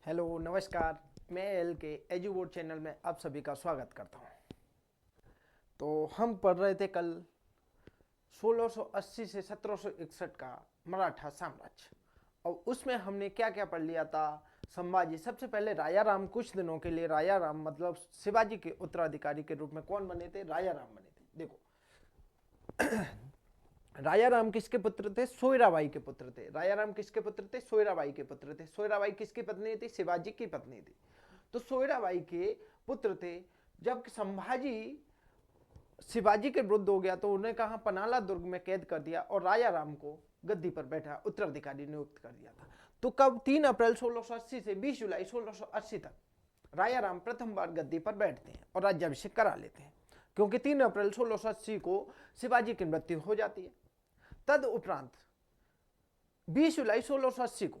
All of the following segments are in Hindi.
हेलो नमस्कार। मैं एल के एजुबोर्ड चैनल में आप सभी का स्वागत करता हूं। तो हम पढ़ रहे थे कल 1680 से 1761 का मराठा साम्राज्य, और उसमें हमने क्या क्या पढ़ लिया था। संभाजी सबसे पहले राजाराम कुछ दिनों के लिए, राजाराम मतलब शिवाजी के उत्तराधिकारी के रूप में कौन बने थे? राजाराम बने थे। देखो राजाराम किसके पुत्र थे? सोयराबाई के पुत्र थे। राजाराम किसके पुत्र थे? सोयराबाई के पुत्र थे। सोयराबाई किसकी पत्नी थी? शिवाजी की पत्नी थी। तो सोयराबाई के पुत्र थे। जब संभाजी शिवाजी के विरुद्ध हो गया तो उन्हें कहा पनाला दुर्ग में कैद कर दिया और राजाराम को गद्दी पर बैठा उत्तराधिकारी नियुक्त कर दिया था। तो कब? 3 अप्रैल 1680 से 20 जुलाई 1680 तक राजाराम प्रथम बार गद्दी पर बैठते हैं और राज्याभिषेक करा लेते हैं, क्योंकि 3 अप्रैल 1680 को शिवाजी की मृत्यु हो जाती है। तद उपरांत 20 जुलाई 1680 को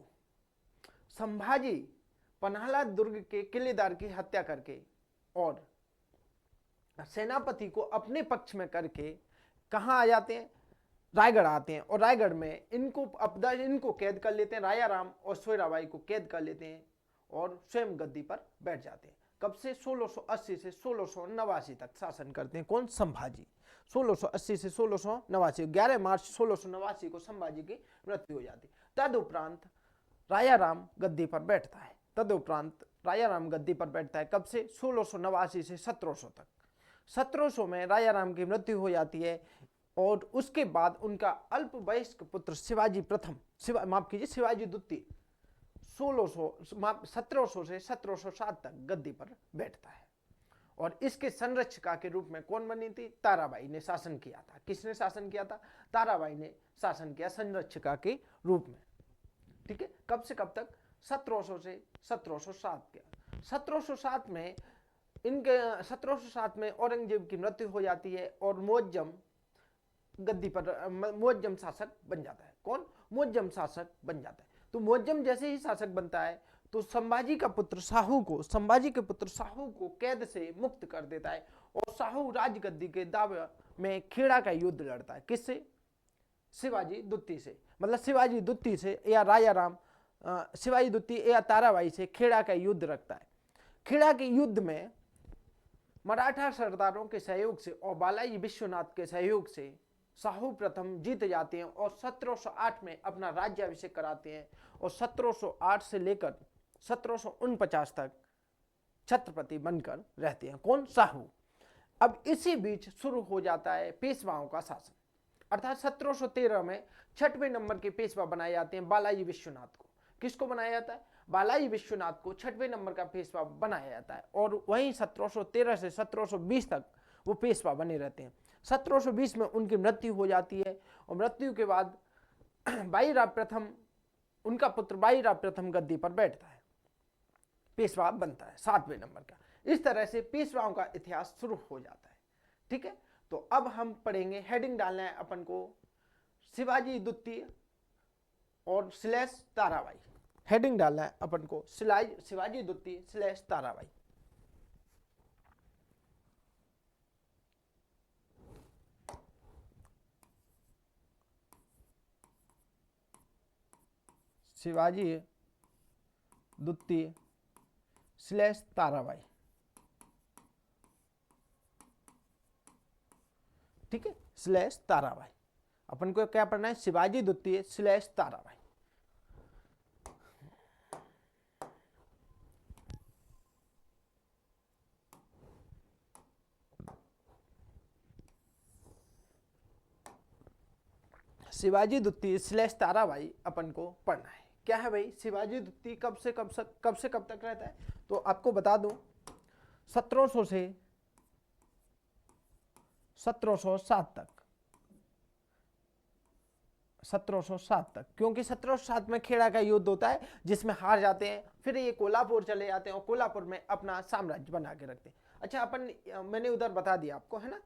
संभाजी पन्हाला दुर्ग के किलेदार की हत्या करके और सेनापति को अपने पक्ष में करके कहां आ जाते हैं? रायगढ़ आते हैं, और रायगढ़ में इनको कैद कर लेते हैं। राजाराम और सोयराबाई को कैद कर लेते हैं और स्वयं गद्दी पर बैठ जाते हैं। कब से? 1680 से 1689 तक शासन करते हैं। कौन? संभाजी। 1680 से 1689, 11 मार्च 1689 को संभाजी की मृत्यु हो जाती। तदुपरांत राजाराम गद्दी पर बैठता है। कब से? 1689 से 1700 तक। 1700 में राजाराम की मृत्यु हो जाती है, और उसके बाद उनका अल्पवयस्क पुत्र शिवाजी द्वितीय 1700 से 1707 तक गद्दी पर बैठता है। और इसके संरक्षिका के रूप में कौन बनी थी? ताराबाई ने शासन किया था। किसने शासन किया था? ताराबाई ने शासन किया संरक्षिका के रूप में। ठीक है। कब से कब तक? 1700 से 1707 के। 1707 में औरंगजेब की मृत्यु हो जाती है और मुअज्जम गद्दी पर मुअज्जम शासक बन जाता है। कौन? मुअज्जम शासक बन जाता है। तो मुअज्जम जैसे ही शासक बनता है तो संभाजी के पुत्र शाहू को कैद से मुक्त कर देता है, और शाहू राजगद्दी के दावे में खेड़ा का युद्ध लड़ता है। किससे? शिवाजी द्वितीय से, मतलब शिवाजी द्वितीय से या राजाराम शिवाजी द्वितीय या ताराबाई से खेड़ा का युद्ध रखता है। खेड़ा के युद्ध में मराठा सरदारों के सहयोग से और बालाजी विश्वनाथ के सहयोग से शाहू प्रथम जीत जाते हैं और 1708 में अपना राज्याभिषेक कराते हैं, और 1708 से लेकर 1749 तक छत्रपति बनकर रहते हैं। कौन? शाहू। अब इसी बीच शुरू हो जाता है पेशवाओं का शासन, अर्थात 1713 में 6वें नंबर के पेशवा बनाए जाते हैं बालाजी विश्वनाथ को। किसको बनाया जाता है? बालाजी विश्वनाथ को 6वें नंबर का पेशवा बनाया जाता है, और वहीं 1713 से 1720 तक वो पेशवा बने रहते हैं। 1720 में उनकी मृत्यु हो जाती है, और मृत्यु के बाद बाईराव प्रथम, उनका पुत्र बाईराव प्रथम गद्दी पर बैठता है, पेशवा बनता है 7वें नंबर का। इस तरह से पेशवाओं का इतिहास शुरू हो जाता है। ठीक है। तो अब हम पढ़ेंगे, हेडिंग डालना है अपन को शिवाजी द्वितीय और स्लैश ताराबाई। हेडिंग डालना है अपन को शिवाजी द्वितीय स्लैश ताराबाई। शिवाजी द्वितीय स्लैश ताराबाई। ठीक है, स्लैश ताराबाई। अपन को क्या पढ़ना है? शिवाजी द्वितीय स्लैश ताराबाई। शिवाजी द्वितीय स्लैश ताराबाई अपन को पढ़ना है। क्या है भाई? शिवाजी द्वितीय कब से कब तक रहता है? तो आपको बता दूं, 1700 से 1707 तक। 1707 तक, क्योंकि 1707 में खेड़ा का युद्ध होता है जिसमें हार जाते हैं, फिर ये कोल्हापुर चले जाते हैं और कोल्हापुर में अपना साम्राज्य बना के रखते हैं। अच्छा, मैंने उधर बता दिया आपको, है ना?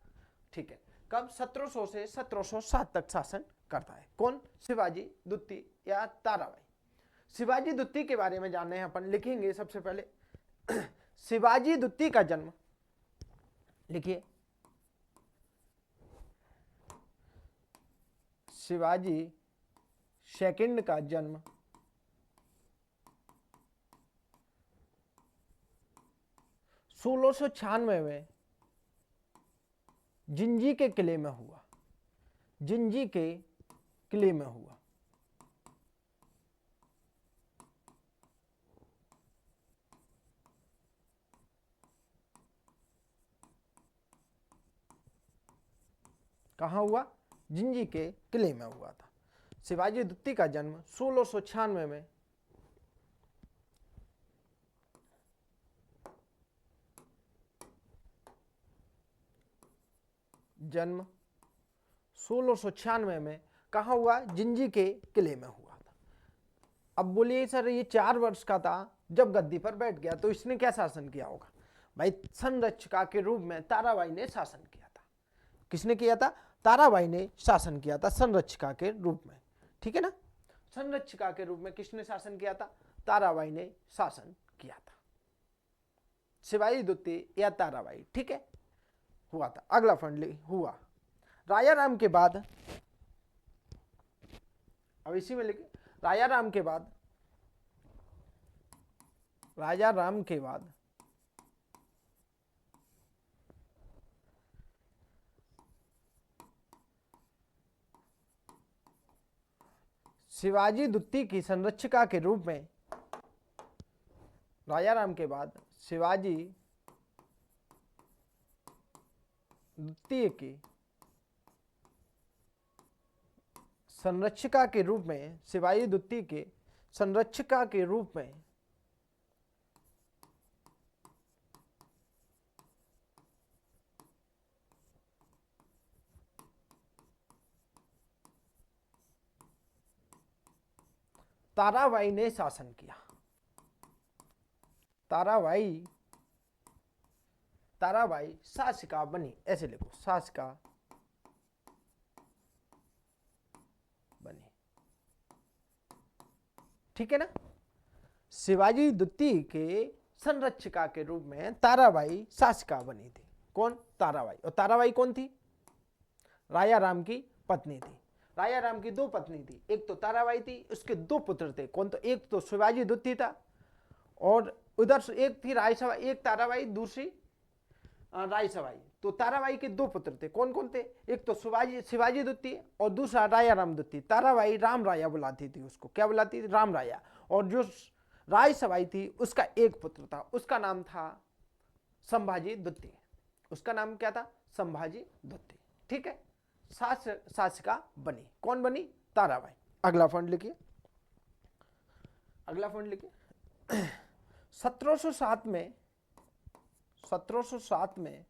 ठीक है। कब? 1700 से 1707 तक शासन करता है। कौन? शिवाजी द्वितीय या ताराबाई। शिवाजी द्वितीय के बारे में जानना है अपन, लिखेंगे सबसे पहले शिवाजी द्वितीय का जन्म लिखिए। शिवाजी सेकंड का जन्म 1696 में जिंजी के किले में हुआ। जिंजी के किले में हुआ। कहाँ हुआ? जिंजी के किले में हुआ था। शिवाजी द्वितीय का जन्म 1696 में जन्म 1696 में कहाँ हुआ? जिंजी के किले में हुआ था। अब बोलिए सर ये 4 वर्ष का था जब गद्दी पर बैठ गया, तो इसने क्या शासन किया होगा? भाई संरक्षिका के रूप में ताराबाई ने शासन किया था। किसने किया था? ताराबाई ने शासन किया था संरक्षिका के रूप में। ठीक है ना? संरक्षिका के रूप में किसने शासन किया था? ताराबाई ने शासन किया था। शिवाजी द्वितीय या ताराबाई, ठीक है, हुआ था। अगला फंड हुआ राजाराम के बाद। अब इसी में लिखे राजाराम के बाद, राजाराम के बाद शिवाजी द्वितीय की संरक्षिका के रूप में, राजाराम के बाद शिवाजी द्वितीय की संरक्षिका के रूप में, शिवाजी द्वितीय के संरक्षिका के रूप में ताराबाई ने शासन किया। ताराबाई शासिका बनी, ऐसे लिखो, शासिका बनी। ठीक है ना? शिवाजी द्वितीय के संरक्षिका के रूप में ताराबाई शासिका बनी थी। कौन? ताराबाई। और ताराबाई कौन थी? राजाराम की पत्नी थी। राजाराम की 2 पत्नी थी, एक तो ताराबाई थी, उसके 2 पुत्र थे। कौन? तो एक तो शिवाजी द्वितीय था और उधर एक थी रायसभा, एक ताराबाई, दूसरी रायसभाई। तो ताराबाई के 2 पुत्र थे। कौन कौन थे? एक तो शिवाजी द्वितीय और दूसरा राजाराम द्वितीय। ताराबाई राम राया बुलाती थी उसको। क्या बुलाती थी? राम राया। और जो रायसभाई थी उसका एक पुत्र था, उसका नाम था संभाजी द्वितीय। उसका नाम क्या था? संभाजी द्वितीय। ठीक है? शासिका बनी। कौन बनी? ताराबाई। अगला फंड लिखिए, अगला फंड लिखिए। 1707 में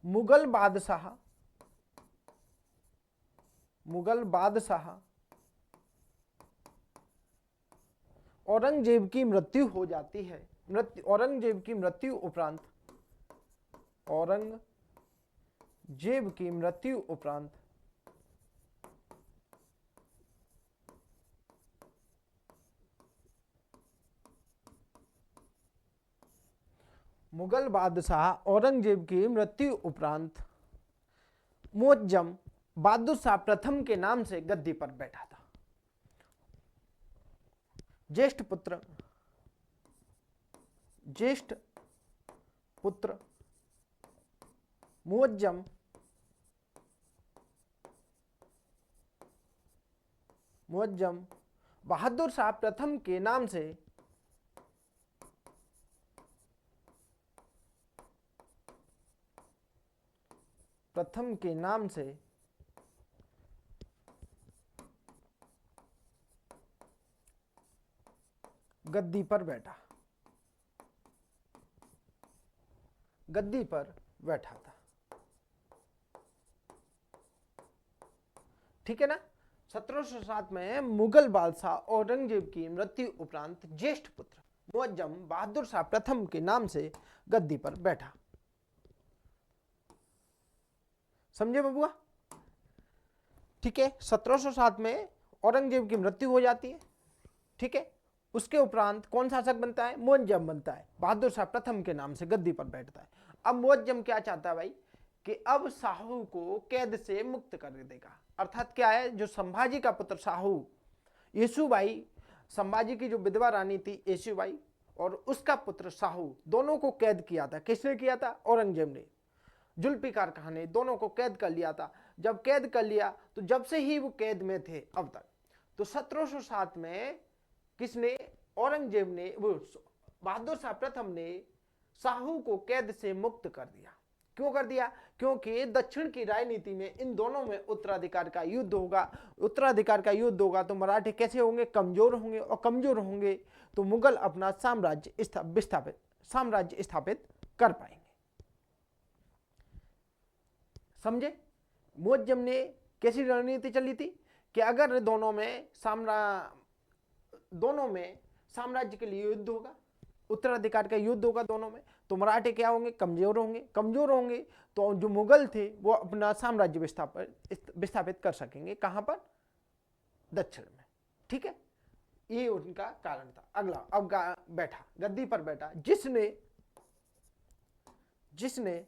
मुगल बादशाह औरंगजेब की मृत्यु हो जाती है। औरंगजेब की मृत्यु उपरांत मुगल बादशाह औरंगजेब की मृत्यु उपरांत मुअज्जम बहादुर शाह प्रथम के नाम से गद्दी पर बैठा था। ज्येष्ठ पुत्र मुअज्जम बहादुर शाह प्रथम के नाम से गद्दी पर बैठा था। ठीक है ना? 1707 में मुगल बादशाह औरंगजेब की मृत्यु उपरांत ज्येष्ठ पुत्र मुअज्जम बहादुर शाह प्रथम के नाम से गद्दी पर बैठा। समझे बबुआ? ठीक है? 1707 में औरंगजेब की मृत्यु हो जाती है। ठीक है? उसके उपरांत कौन शासक बनता है? मुअज्जम बनता है, बहादुर शाह प्रथम के नाम से गद्दी पर बैठता है। अब मुअज्जम क्या चाहता है भाई? कि अब शाहू को कैद से मुक्त कर देगा। अर्थात क्या है? जो संभाजी का पुत्र शाहू, येसुबाई, संभाजी की जो विधवा रानी थी येसुबाई, और उसका पुत्र शाहू, दोनों को कैद किया था। किसने किया था? औरंगजेब ने। जुल्फिकार खान ने दोनों को कैद कर लिया था। जब कैद कर लिया तो जब से ही वो कैद में थे अब तक, तो 1707 में किसने? औरंगजेब ने, वो बहादुर शाह प्रथम ने शाहू को कैद से मुक्त कर दिया। क्यों कर दिया? क्योंकि दक्षिण की राजनीति में इन दोनों में उत्तराधिकार का युद्ध होगा। उत्तराधिकार का युद्ध होगा तो मराठे कैसे होंगे? कमजोर होंगे, और कमजोर होंगे तो मुगल अपना साम्राज्य स्थापित कर पाएंगे। समझे? मुअज्जम ने कैसी रणनीति चली थी कि अगर दोनों में साम्राज्य के लिए युद्ध होगा, उत्तराधिकार का युद्ध होगा दोनों में, तो मराठे क्या होंगे? कमजोर होंगे तो जो मुगल थे वो अपना साम्राज्य विस्थापित कर सकेंगे। कहां पर? दक्षिण में। ठीक है, ये उनका कारण था। अगला, अब बैठा, गद्दी पर बैठा जिसने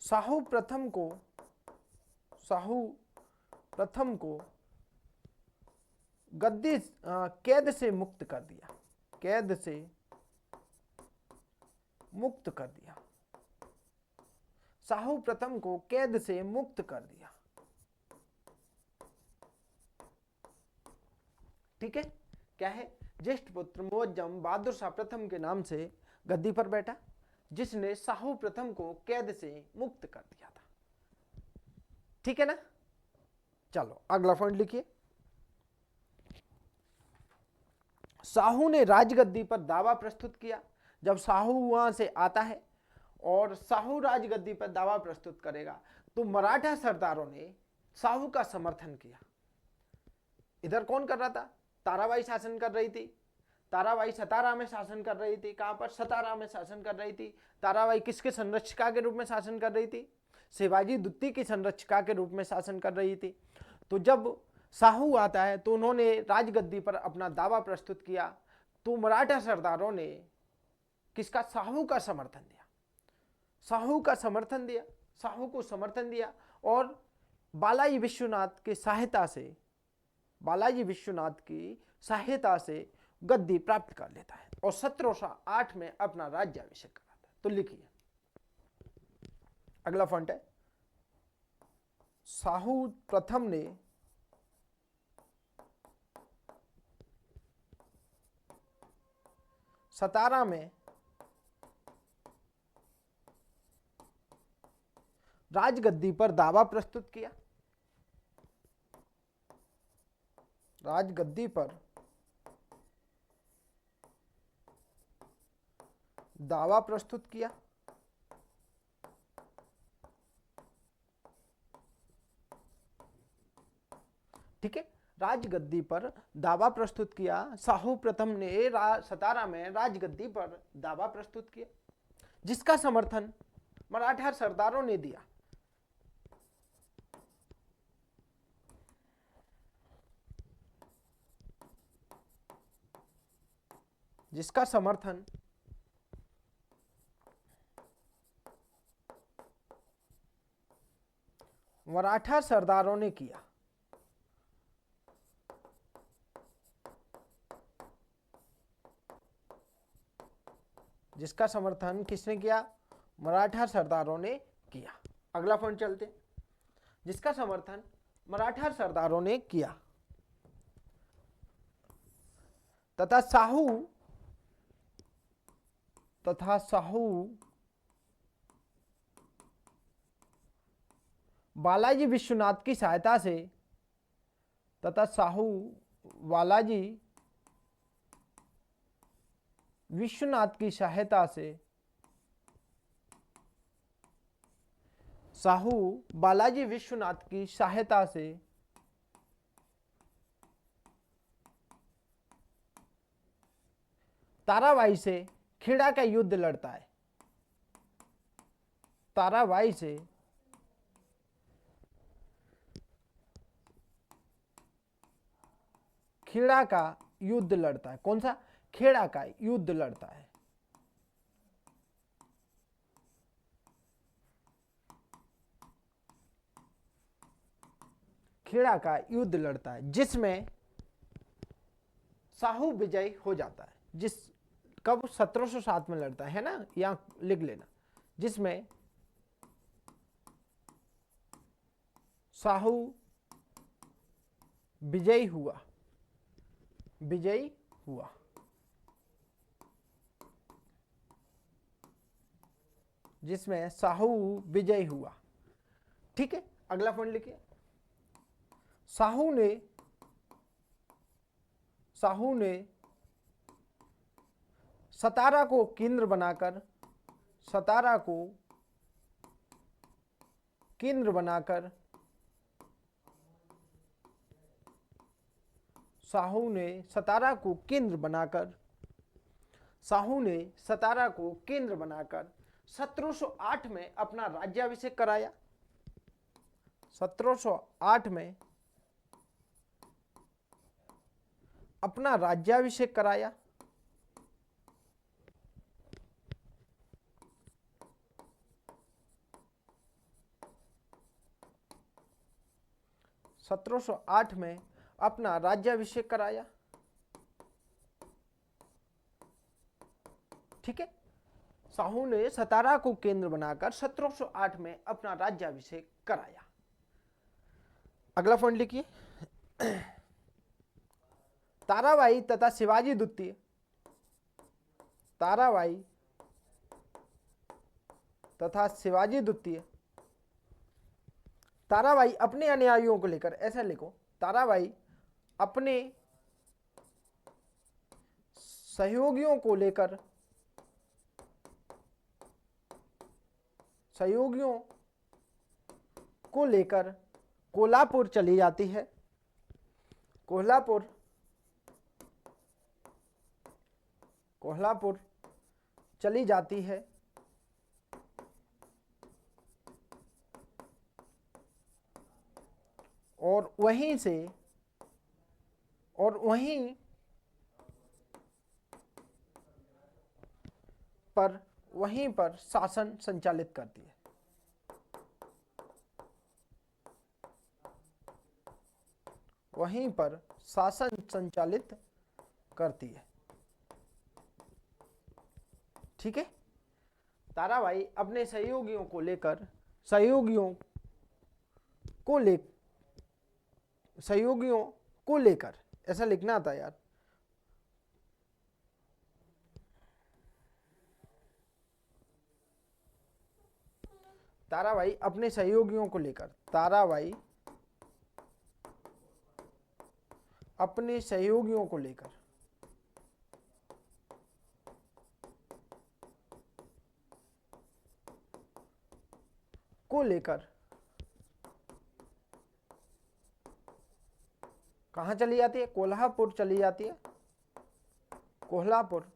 शाहू प्रथम को गद्दी कैद से मुक्त कर दिया। शाहू प्रथम को कैद से मुक्त कर दिया। ठीक है, क्या है? ज्येष्ठ पुत्र मुअज्जम बहादुर शाह प्रथम के नाम से गद्दी पर बैठा, जिसने शाहू प्रथम को कैद से मुक्त कर दिया था। ठीक है ना? चलो अगला पॉइंट लिखिए। शाहू ने राजगद्दी पर दावा प्रस्तुत किया। जब शाहू वहां से आता है और शाहू राजगद्दी पर दावा प्रस्तुत करेगा तो मराठा सरदारों ने शाहू का समर्थन किया। इधर कौन कर रहा था? ताराबाई शासन कर रही थी। ताराबाई सतारा में शासन कर रही थी। कहां पर? सतारा में शासन कर रही थी। ताराबाई किसके संरक्षिका के रूप में शासन कर रही थी? शिवाजी द्वितीय की संरक्षिका के रूप में शासन कर रही थी। तो जब शाहू आता है तो उन्होंने राजगद्दी पर अपना दावा प्रस्तुत किया, तो मराठा सरदारों ने किसका? शाहू का समर्थन दिया। शाहू को समर्थन दिया और बालाजी विश्वनाथ की सहायता से गद्दी प्राप्त कर लेता है और 1708 में अपना राज्याभिषेक कराता है। तो लिखिए, अगला पॉइंट है, शाहू प्रथम ने सतारा में राजगद्दी पर दावा प्रस्तुत किया। राजगद्दी पर दावा प्रस्तुत किया। ठीक है, राजगद्दी पर दावा प्रस्तुत किया। शाहू प्रथम ने सतारा में राजगद्दी पर दावा प्रस्तुत किया, जिसका समर्थन मराठा सरदारों ने दिया। जिसका समर्थन मराठा सरदारों ने किया। जिसका समर्थन किसने किया? मराठा सरदारों ने किया। अगला पॉइंट चलते, जिसका समर्थन मराठा सरदारों ने किया तथा शाहू बालाजी विश्वनाथ की सहायता से ताराबाई से खेड़ा का युद्ध लड़ता है। ताराबाई से खेड़ा का युद्ध लड़ता है। कौन सा? खेड़ा का युद्ध लड़ता है। खेड़ा का युद्ध लड़ता है, जिसमें शाहू विजयी हो जाता है। जिस कब 1707 में लड़ता है ना, यहां लिख लेना, जिसमें शाहू विजयी हुआ, विजयी हुआ। जिसमें शाहू विजयी हुआ। ठीक है, अगला पॉइंट लिखिए। शाहू ने सतारा को केंद्र बनाकर, सतारा को केंद्र बनाकर, शाहू ने सतारा को केंद्र बनाकर, शाहू ने सतारा को केंद्र बनाकर 1708 में अपना राज्याभिषेक कराया। 1708 में अपना राज्याभिषेक कराया। में अपना राज्याभिषेक कराया। ठीक है, शाहू ने सतारा को केंद्र बनाकर 1708 में अपना राज्याभिषेक कराया। अगला पॉइंट लिखिए। ताराबाई तथा शिवाजी द्वितीय, ताराबाई तथा शिवाजी द्वितीय, ताराबाई अपने अनुयायियों को लेकर, ऐसा लिखो, ताराबाई अपने सहयोगियों को लेकर, सहयोगियों को लेकर कोल्हापुर चली जाती है। कोल्हापुर चली जाती है और वहीं पर शासन संचालित करती है। वहीं पर शासन संचालित करती है। ठीक है, ताराबाई अपने सहयोगियों को लेकर, ऐसा लिखना था यार, ताराबाई अपने सहयोगियों को लेकर, ताराबाई अपने सहयोगियों को लेकर कहां चली जाती है? कोल्हापुर चली जाती है। कोल्हापुर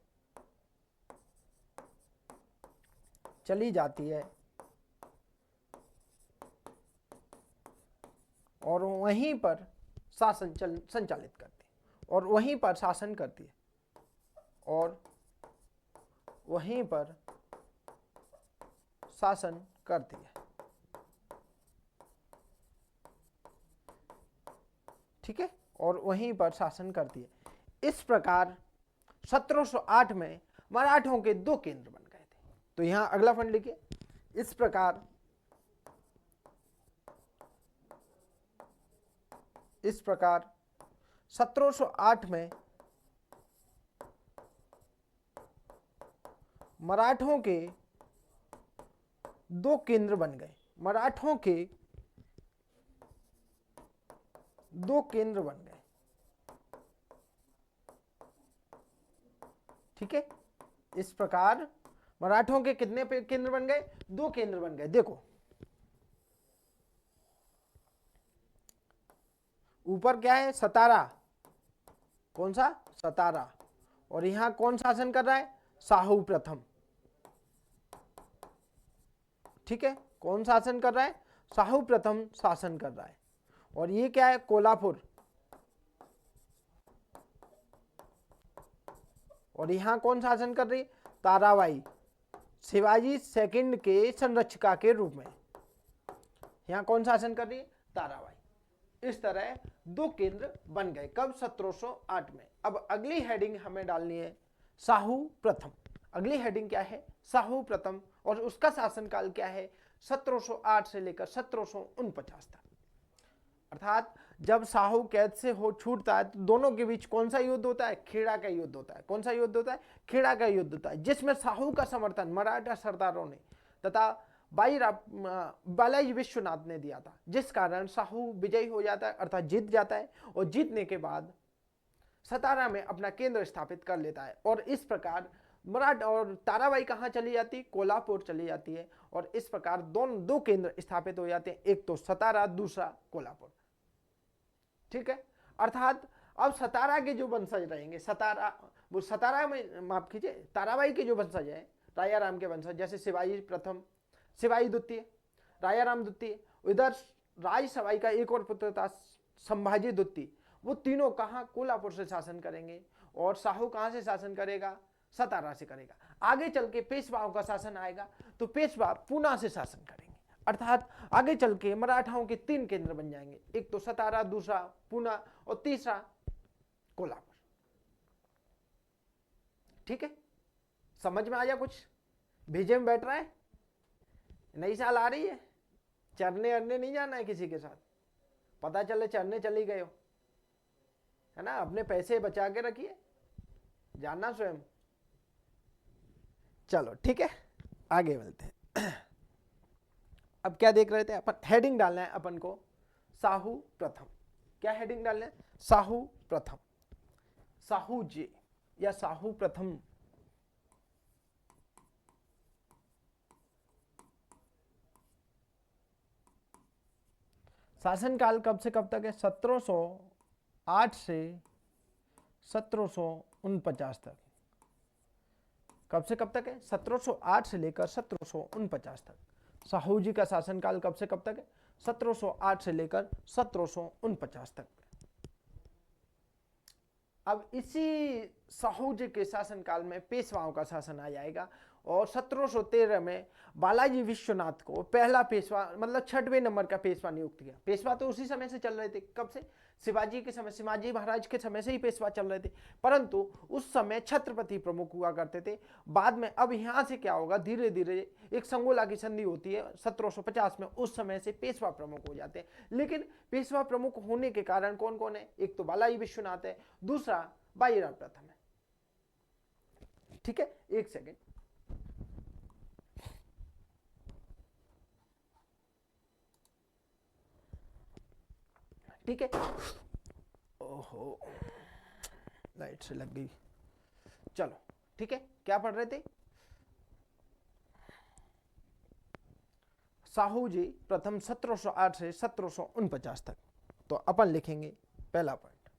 चली जाती है और वहीं पर शासन संचालित करती है, और वहीं पर शासन करती है, और वहीं पर शासन करती है। ठीक है, और वहीं पर शासन करती है। इस प्रकार 1708 में मराठों के दो केंद्र बन गए थे। तो यहां अगला पॉइंट लिखिए। इस प्रकार 1708 में मराठों के दो केंद्र बन गए। मराठों के दो केंद्र बन गए। ठीक है, इस प्रकार मराठों के कितने केंद्र बन गए? दो केंद्र बन गए। देखो, ऊपर क्या है? सतारा। कौन सा? सतारा। और यहां कौन शासन कर रहा है? शाहू प्रथम। ठीक है, कौन शासन कर रहा है? शाहू प्रथम शासन कर रहा है। और ये क्या है? कोल्हापुर। और यहां कौन शासन कर रही है? ताराबाई, शिवाजी सेकंड के संरक्षिका के रूप में। यहां कौन शासन कर रही है? ताराबाई। इस तरह दो केंद्र बन गए। कब? 1708 में। अब अगली हेडिंग हमें डालनी है शाहू प्रथम। अगली हेडिंग क्या है? शाहू प्रथम। और उसका शासनकाल क्या है? 1708 से लेकर 1749 तक। अर्थात जब शाहू कैद से हो छूटता है तो दोनों के बीच कौन सा युद्ध होता है? खेड़ा का युद्ध होता है। कौन सा युद्ध होता है? खेड़ा का युद्ध होता है, जिसमें शाहू का समर्थन मराठा सरदारों ने तथा बालाजी विश्वनाथ ने दिया था, जिस कारण शाहू विजयी हो जाता है, अर्थात जीत जाता है। और जीतने के बाद सतारा में अपना केंद्र स्थापित कर लेता है। और इस प्रकार मराठा और ताराबाई कहाँ चली जाती? कोल्हापुर चली जाती है। और इस प्रकार दो केंद्र स्थापित हो जाते हैं, एक तो सतारा, दूसरा कोल्हापुर। ठीक है। अर्थात अब सतारा के जो वंशज रहेंगे, सतारा में माफ कीजिए, ताराबाई के जो वंशज हैं, रायाराम के वंशज, जैसे शिवाजी प्रथम, शिवाजी द्वितीय, रायाराम द्वितीय, इधर राजसवाई का एक और पुत्र था संभाजी द्वितीय, वो तीनों कहाँ? कोल्हापुर से शासन करेंगे। और शाहू कहाँ से शासन करेगा? सतारा से करेगा। आगे चल के पेशवाओं का शासन आएगा तो पेशवा पूना से शासन करेंगे। अर्थात आगे चल के मराठाओं के तीन केंद्र बन जाएंगे, एक तो सतारा, दूसरा पूना और तीसरा कोल्हापुर। ठीक है, समझ में आ गया? कुछ भेजे में बैठ रहा है? नई साल आ रही है, चरने अरने नहीं जाना है किसी के साथ, पता चले चरने चली गए हो, है ना? अपने पैसे बचा के रखिए, जानना स्वयं। चलो ठीक है, आगे बढ़ते हैं। अब क्या देख रहे थे अपन? हेडिंग डालना है अपन को शाहू प्रथम। क्या हेडिंग डालना है? शाहू प्रथम, शाहू जी या शाहू प्रथम। शासनकाल कब से कब तक है? 1708 से 1749 तक। कब से कब तक है? 1708 से लेकर 1749 तक। शाहू जी का शासनकाल कब से कब तक है? 1708 से लेकर 1749 तक। अब इसी शाहू जी के शासनकाल में पेशवाओं का शासन आ जाएगा। और 1713 में बालाजी विश्वनाथ को पहला पेशवा, मतलब 6वें नंबर का पेशवा नियुक्त किया। पेशवा तो उसी समय से चल रहे थे। कब से? शिवाजी के समय, शिवाजी महाराज के समय से ही पेशवा चल रहे थे, परंतु उस समय छत्रपति प्रमुख हुआ करते थे। बाद में अब यहाँ से क्या होगा? धीरे धीरे एक संगोला की संधि होती है 1750 में, उस समय से पेशवा प्रमुख हो जाते हैं। लेकिन पेशवा प्रमुख होने के कारण कौन कौन है? एक तो बालाजी विश्वनाथ है, दूसरा बाजीराव प्रथम है। ठीक है, एक सेकेंड। ठीक है, ओहो लाइट से लग गई। चलो ठीक है, क्या पढ़ रहे थे? शाहू जी प्रथम 1708 से 1749 तक। तो अपन लिखेंगे पहला पॉइंट,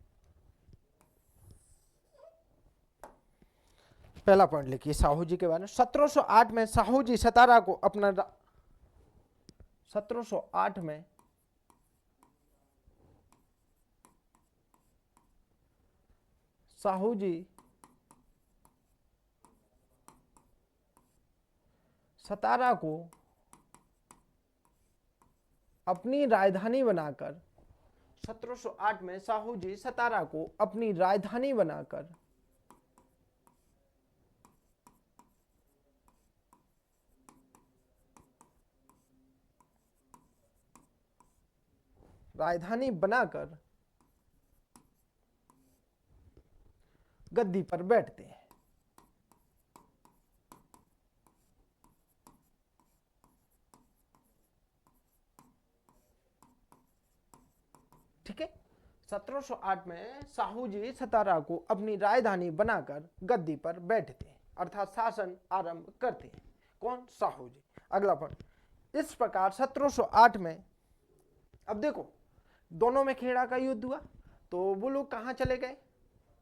पहला पॉइंट लिखिए शाहू जी के बारे में। 1708 में शाहू जी सतारा को अपना 1708 में शाहू जी सतारा को अपनी राजधानी बनाकर 1708 में शाहू जी सतारा को अपनी राजधानी बनाकर गद्दी पर बैठते हैं। ठीक है, 1708 में शाहू जी सतारा को अपनी राजधानी बनाकर गद्दी पर बैठते हैं, अर्थात शासन आरंभ करते हैं। कौन? शाहू जी। अगला पॉइंट, इस प्रकार 1708 में, अब देखो दोनों में खेड़ा का युद्ध हुआ तो वो लोग कहाँ चले गए?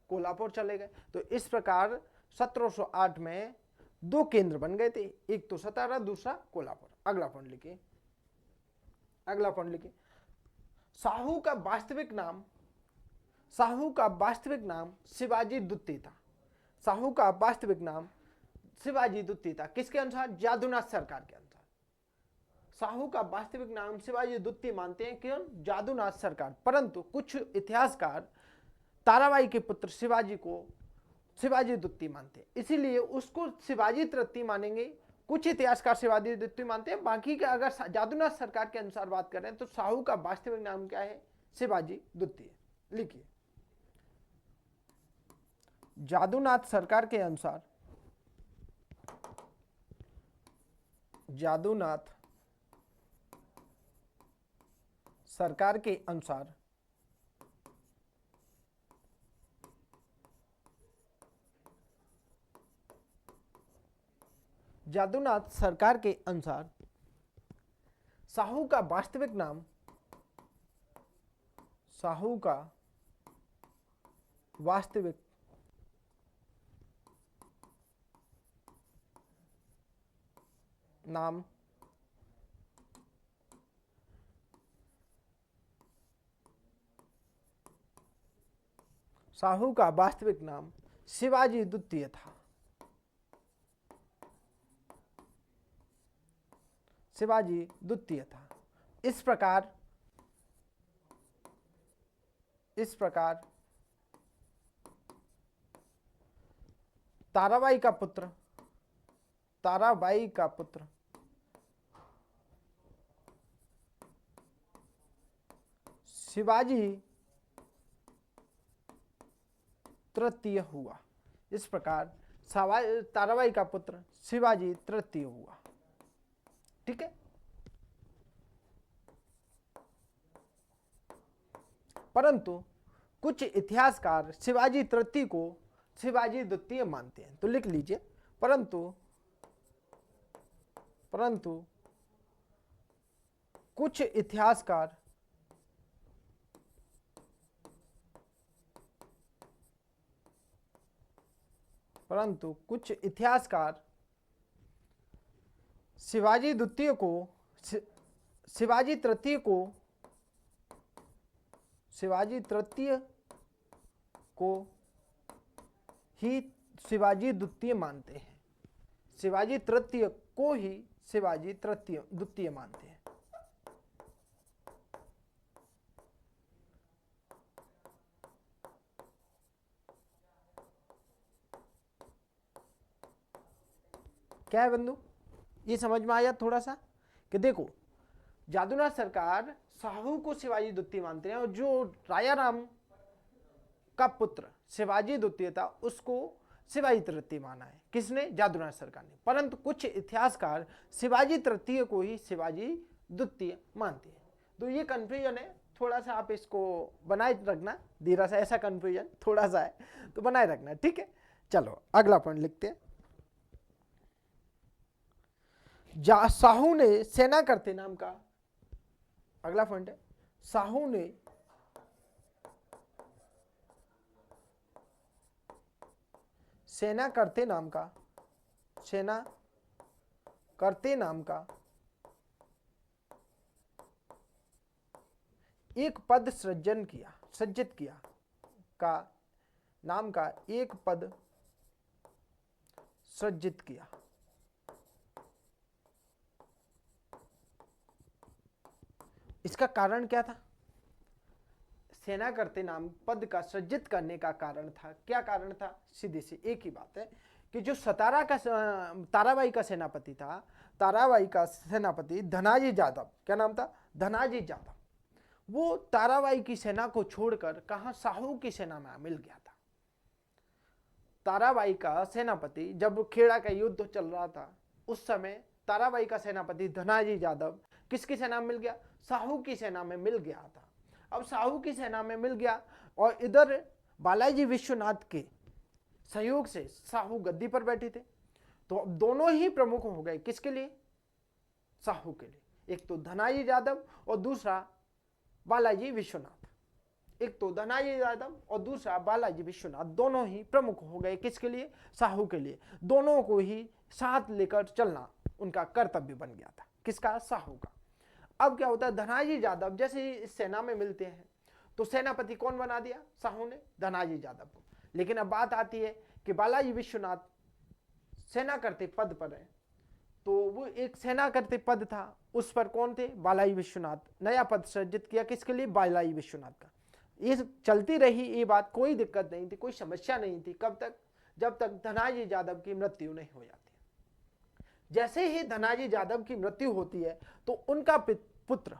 कोल्हापुर चले गए। तो इस प्रकार 1708 में दो केंद्र बन गए थे, एक तो सतारा, दूसरा कोल्हापुर। अगला पॉइंट लिखिए, अगला पॉइंट लिखिए, शाहू का वास्तविक नाम शिवाजी द्वितीय था। शाहू का वास्तविक नाम शिवाजी द्वितीय था। किसके अनुसार? जादूनाथ सरकार के अनुसार। साहू का वास्तविक नाम शिवाजी द्वितीय मानते हैं, क्यों? जादूनाथ सरकार। परंतु कुछ इतिहासकार ताराबाई के पुत्र शिवाजी को शिवाजी द्वितीय मानते हैं, इसीलिए उसको शिवाजी तृतीय मानेंगे। कुछ इतिहासकार शिवाजी द्वितीय मानते हैं, बाकी के अगर जादूनाथ सरकार के अनुसार बात करें तो साहू का वास्तविक नाम क्या है? शिवाजी द्वितीय। लिखिए, जादूनाथ सरकार के अनुसार, जादूनाथ सरकार के अनुसार जादूनाथ सरकार के अनुसार साहू का वास्तविक नाम, साहू का वास्तविक नाम साहू का वास्तविक नाम शिवाजी द्वितीय था। शिवाजी द्वितीय था। इस प्रकार ताराबाई का पुत्र शिवाजी तृतीय हुआ। इस प्रकार ताराबाई का पुत्र शिवाजी तृतीय हुआ। ठीक है। परंतु कुछ इतिहासकार शिवाजी तृतीय को शिवाजी द्वितीय मानते हैं। तो लिख लीजिए, परंतु कुछ इतिहासकार शिवाजी द्वितीय को शिवाजी तृतीय को ही शिवाजी द्वितीय मानते हैं। शिवाजी तृतीय को ही शिवाजी द्वितीय मानते हैं। क्या है बंधु, ये समझ में आया थोड़ा सा? कि देखो, जादूनाथ सरकार साहू को शिवाजी द्वितीय मानते हैं, और जो राजा राम का पुत्र शिवाजी द्वितीय था उसको शिवाजी तृतीय माना है। किसने? जादूनाथ सरकार ने। परंतु कुछ इतिहासकार शिवाजी तृतीय को ही शिवाजी द्वितीय मानते हैं। तो ये कंफ्यूजन है, थोड़ा सा आप इसको बनाए रखना। धीरे सा ऐसा कंफ्यूजन थोड़ा सा है, तो बनाए रखना। ठीक है, चलो अगला पॉइंट लिखते हैं। साहू ने सेना करते नाम का, अगला पॉइंट है, साहू ने सेना करते नाम का एक पद सृजित किया का नाम का एक पद सृजित किया। इसका कारण क्या था? सेना करते नाम पद का सृजित करने का कारण था, क्या कारण था? सीधी सी एक ही बात है कि जो ताराबाई का सेनापति था, ताराबाई का सेनापति धनाजी यादव, क्या नाम था? धनाजी यादव, वो ताराबाई की सेना को छोड़कर कहां? साहू की सेना में मिल गया था। ताराबाई का सेनापति जब खेड़ा का युद्ध चल रहा था उस समय ताराबाई का सेनापति धनाजी यादव किसकी सेना में मिल गया? साहू की सेना में मिल गया था। अब साहू की सेना में मिल गया और इधर बालाजी विश्वनाथ के सहयोग से साहू गद्दी पर बैठे थे। तो अब दोनों ही प्रमुख हो गए, किसके लिए? साहू के लिए। एक तो धनाजी यादव और दूसरा बालाजी विश्वनाथ। एक तो धनाजी यादव और दूसरा बालाजी विश्वनाथ, दोनों ही प्रमुख हो गए, किसके लिए? साहू के लिए। दोनों को ही साथ लेकर चलना उनका कर्तव्य बन गया था। किसका? साहू का। अब क्या होता है, धनाजी यादव जैसे ही इस सेना में मिलते हैं तो सेनापति कौन बना दिया? साहू ने धनाजी यादव को। लेकिन अब बात आती है कि बालाजी विश्वनाथ सेना करते पद पर है, तो वो एक सेना करते पद था, उस पर कौन थे? बालाई विश्वनाथ। नया पद सृजित किया किसके लिए? बालाई विश्वनाथ का। ये चलती रही ये बात, कोई दिक्कत नहीं थी, कोई समस्या नहीं थी। कब तक? जब तक धनाजी यादव की मृत्यु नहीं हो जाती। जैसे ही धनाजी यादव की मृत्यु होती है तो उनका पुत्र,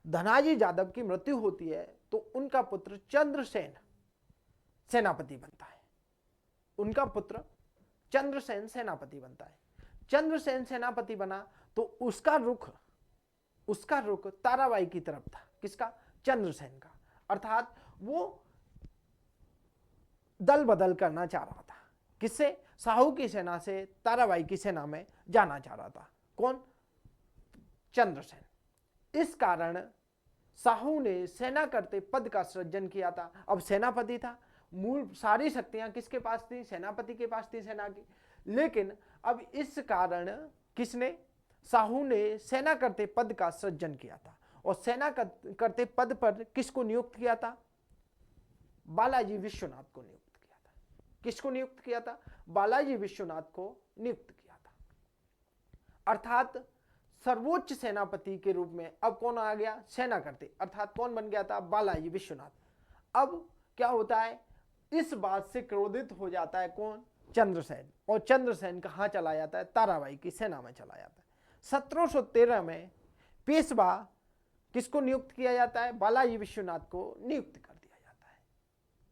धनाजी यादव की मृत्यु होती है तो उनका पुत्र चंद्रसेन सेनापति बनता है। उनका पुत्र चंद्रसेन सेनापति बनता है। चंद्रसेन सेनापति बना तो उसका रुख ताराबाई की तरफ था। किसका? चंद्रसेन का। अर्थात वो दल बदल करना चाह रहा था। किससे? साहू की सेना से ताराबाई की सेना में जाना चाह रहा था। कौन? चंद्रसेन। इस कारण साहू ने सेना करते पद का सृजन किया था। अब सेनापति था, मूल सारी शक्तियां किसके पास थी? सेनापति के पास थी सेना की। लेकिन अब इस कारण किसने? साहू ने सेना करते पद का सृजन किया था। और सेना करते पद पर किसको नियुक्त किया था? बालाजी विश्वनाथ को नियुक्त किया था। किसको नियुक्त किया था? बालाजी विश्वनाथ को नियुक्त किया था। अर्थात सर्वोच्च सेनापति के रूप में अब कौन आ गया? सेना करते। अर्थात कौन बन गया था? बालाजी विश्वनाथ। अब क्या होता है? इस बात से क्रोधित हो जाता है कौन? चंद्रसेन। और चंद्रसेन कहां चला जाता है? ताराबाई की सेना में चला जाता है। 1713 में पेशवा किसको नियुक्त किया जाता है? बालाजी विश्वनाथ को नियुक्त कर दिया जाता है।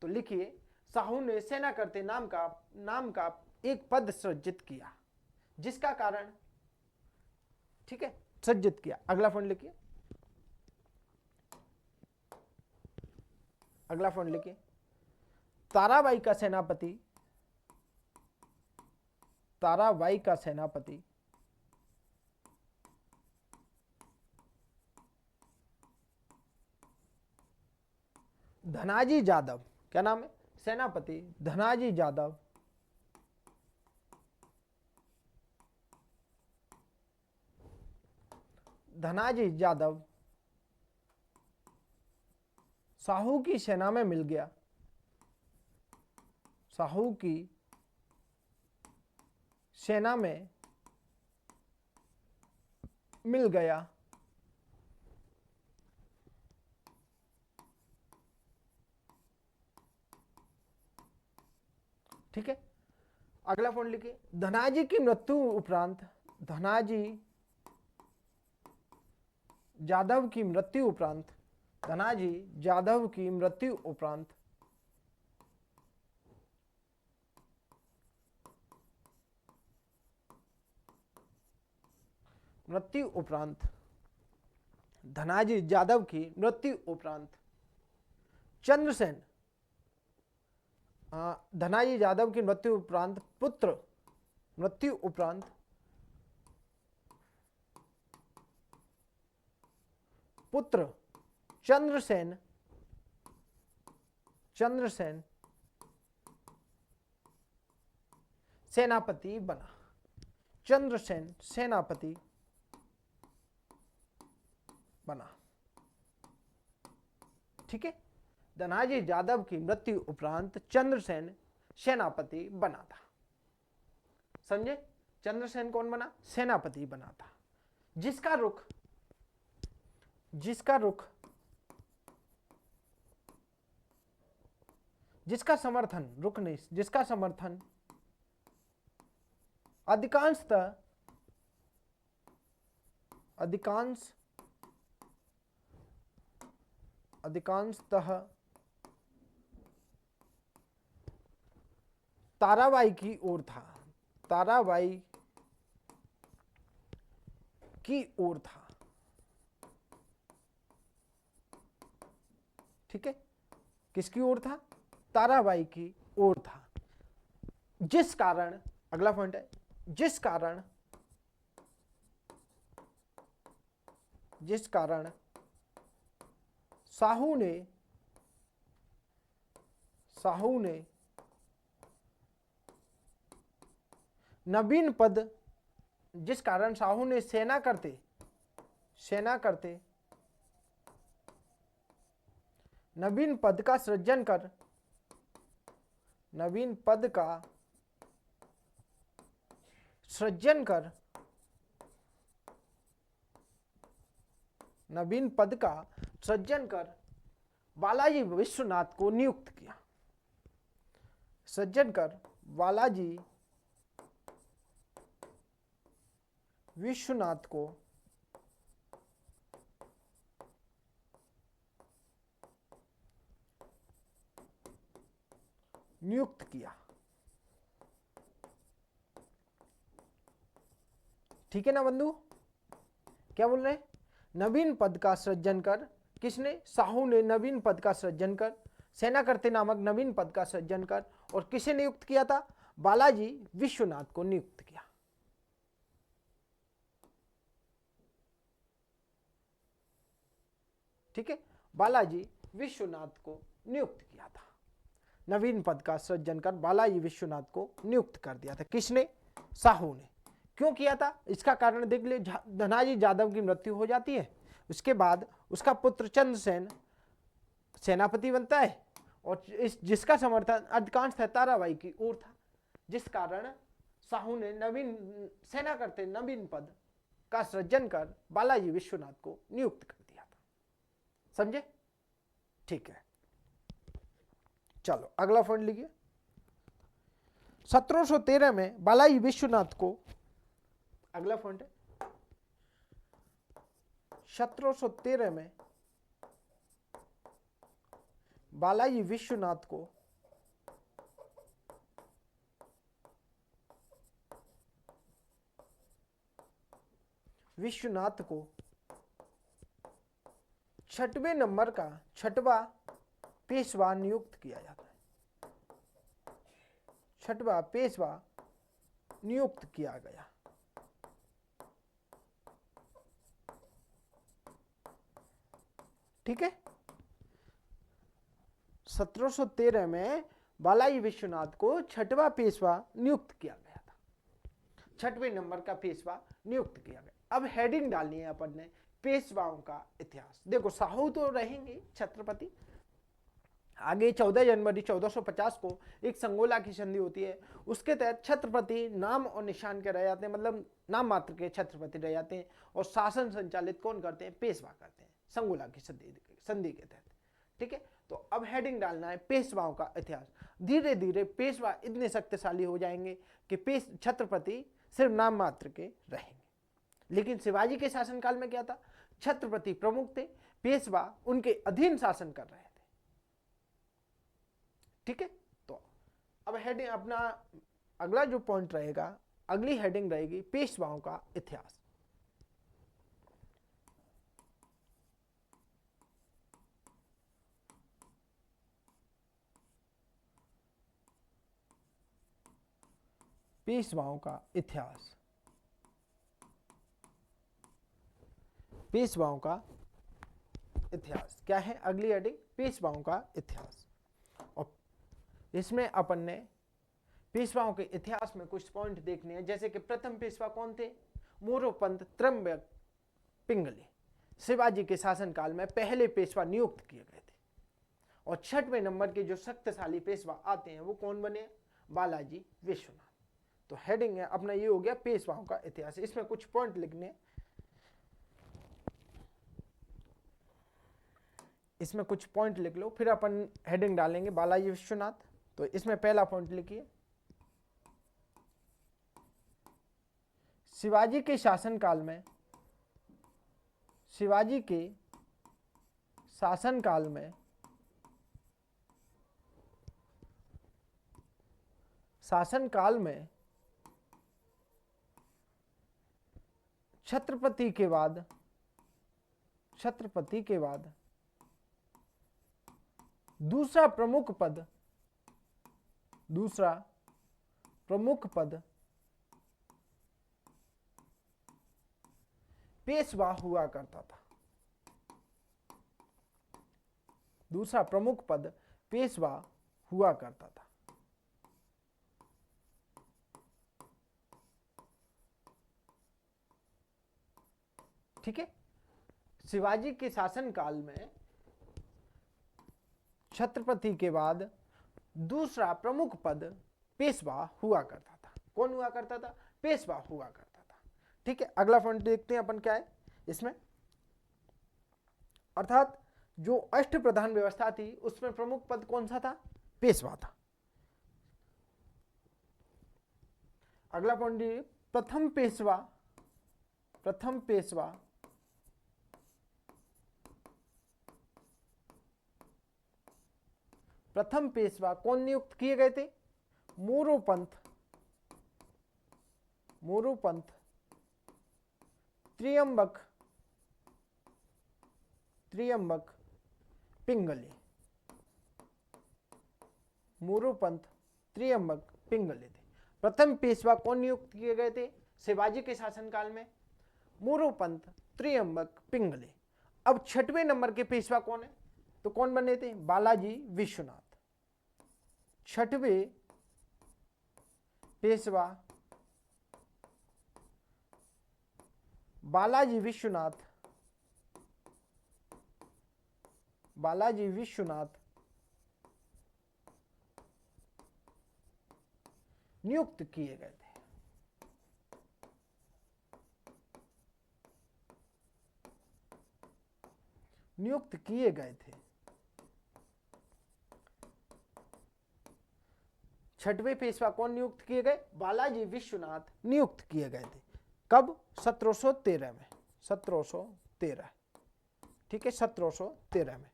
तो लिखिए, साहू ने सेना करते नाम का एक पद सृजित किया, जिसका कारण, ठीक है, सृजित किया। अगला पॉइंट लिखिए, अगला पॉइंट लिखिए। ताराबाई का सेनापति, ताराबाई का सेनापति धनाजी यादव। क्या नाम है? सेनापति धनाजी यादव धनाजी यादव साहू की सेना में मिल गया। साहू की सेना में मिल गया। ठीक है, अगला पॉइंट लिखिए। धनाजी की मृत्यु उपरांत, धनाजी यादव की मृत्यु उपरांत, धनाजी यादव की मृत्यु उपरांत धनाजी यादव की मृत्यु उपरांत चंद्रसेन, धनाजी यादव की मृत्यु उपरांत पुत्र चंद्रसेन सेनापति बना। चंद्रसेन सेनापति बना। ठीक है, धनाजी यादव की मृत्यु उपरांत चंद्रसेन सेनापति बना था। समझे? चंद्रसेन कौन बना? सेनापति बना था। जिसका समर्थन अधिकांशतः ताराबाई की ओर था। ठीक है, किसकी ओर था? ताराबाई की ओर था। जिस कारण, अगला पॉइंट है, जिस कारण साहू ने नवीन पद, जिस कारण साहू ने सेना करते नवीन पद का सृजन कर नवीन पद का सृजन कर बालाजी विश्वनाथ को नियुक्त किया। सृजन कर बालाजी विश्वनाथ को नियुक्त किया। ठीक है ना बंधु, क्या बोल रहे हैं? नवीन पद का सृजन कर, किसने? साहू ने नवीन पद का सृजन कर, सेनाकृत्य नामक नवीन पद का सृजन कर, और किसे नियुक्त किया था? बालाजी विश्वनाथ को नियुक्त किया। ठीक है, बालाजी विश्वनाथ को नियुक्त किया था। नवीन पद का सृजन कर बालाजी विश्वनाथ को नियुक्त कर दिया था। किसने? साहू ने। क्यों किया था? इसका कारण देख ले। धनाजी जादव की मृत्यु हो जाती है, उसके बाद उसका पुत्र चंद्रसेन सेनापति बनता है, और जिसका समर्थन अधिकांश ताराबाई की ओर था, जिस कारण साहू ने नवीन सेना करते नवीन पद का सृजन कर बालाजी विश्वनाथ को नियुक्त कर दिया था। समझे? ठीक है, चलो अगला पॉइंट लिखिए। 1713 में बालाजी विश्वनाथ को, अगला पॉइंट है 1713 में बालाजी विश्वनाथ को छठवें नंबर का छठवां पेशवा नियुक्त किया जाता है। छठवां पेशवा नियुक्त किया गया। ठीक है, 1713 में बालाजी विश्वनाथ को छठवां पेशवा नियुक्त किया गया था। छठवें नंबर का पेशवा नियुक्त किया गया। अब हेडिंग डालनी है अपन ने, पेशवाओं का इतिहास। देखो, साहू तो रहेंगे छत्रपति। आगे 14 जनवरी 1450 को एक संगोला की संधि होती है, उसके तहत छत्रपति नाम और निशान के रह जाते हैं, मतलब नाम मात्र के छत्रपति रह जाते हैं, और शासन संचालित कौन करते हैं? पेशवा करते हैं, संगोला की संधि के तहत। ठीक है, तो अब हेडिंग डालना है पेशवाओं का इतिहास। धीरे धीरे पेशवा इतने शक्तिशाली हो जाएंगे कि छत्रपति सिर्फ नाम मात्र के रहेंगे। लेकिन शिवाजी के शासनकाल में क्या था? छत्रपति प्रमुख थे, पेशवा उनके अधीन शासन कर रहे थे। ठीक है, तो अब हेडिंग अपना अगला जो पॉइंट रहेगा, अगली हेडिंग रहेगी पेशवाओं का इतिहास। पेशवाओं का इतिहास, पेशवाओं का इतिहास क्या है? अगली हेडिंग पेशवाओं का इतिहास। और इसमें अपन ने पेशवाओं के इतिहास में कुछ पॉइंट देखने हैं, जैसे कि प्रथम पेशवा कौन थे? मोरोपंत त्र्यंबक पिंगले शिवाजी के शासनकाल में पहले पेशवा नियुक्त किए गए थे। और छठवें नंबर के जो शक्तिशाली पेशवा आते हैं वो कौन बने? बालाजी विश्वनाथ। तो हेडिंग है अपना ये हो गया पेशवाओं का इतिहास। इसमें कुछ पॉइंट लिखने, इसमें कुछ पॉइंट लिख लो, फिर अपन हेडिंग डालेंगे बालाजी विश्वनाथ। तो इसमें पहला पॉइंट लिखिए, शिवाजी के शासनकाल में, शिवाजी के शासनकाल में छत्रपति के बाद दूसरा प्रमुख पद पेशवा हुआ करता था। दूसरा प्रमुख पद पेशवा हुआ करता था। ठीक है, शिवाजी के शासनकाल में छत्रपति के बाद दूसरा प्रमुख पद पेशवा हुआ करता था। कौन हुआ करता था? पेशवा हुआ करता था। ठीक है, अगला पॉइंट देखते हैं अपन क्या है इसमें। अर्थात जो अष्टप्रधान व्यवस्था थी उसमें प्रमुख पद कौन सा था? पेशवा था। अगला पॉइंट, प्रथम पेशवा कौन नियुक्त किए गए थे? मोरोपंत त्रियंबक पिंगले। मोरोपंत त्रियंबक पिंगले थे। प्रथम पेशवा कौन नियुक्त किए गए थे शिवाजी के शासनकाल में? मोरोपंत त्रियंबक पिंगले। अब छठवें नंबर के पेशवा कौन है? तो कौन बने थे? बालाजी विश्वनाथ। छठवें पेशवा बालाजी विश्वनाथ नियुक्त किए गए थे। छठवें पेशवा कौन नियुक्त किए गए? बालाजी विश्वनाथ नियुक्त किए गए थे। कब? 1713 में। 1713, ठीक है, 1713 में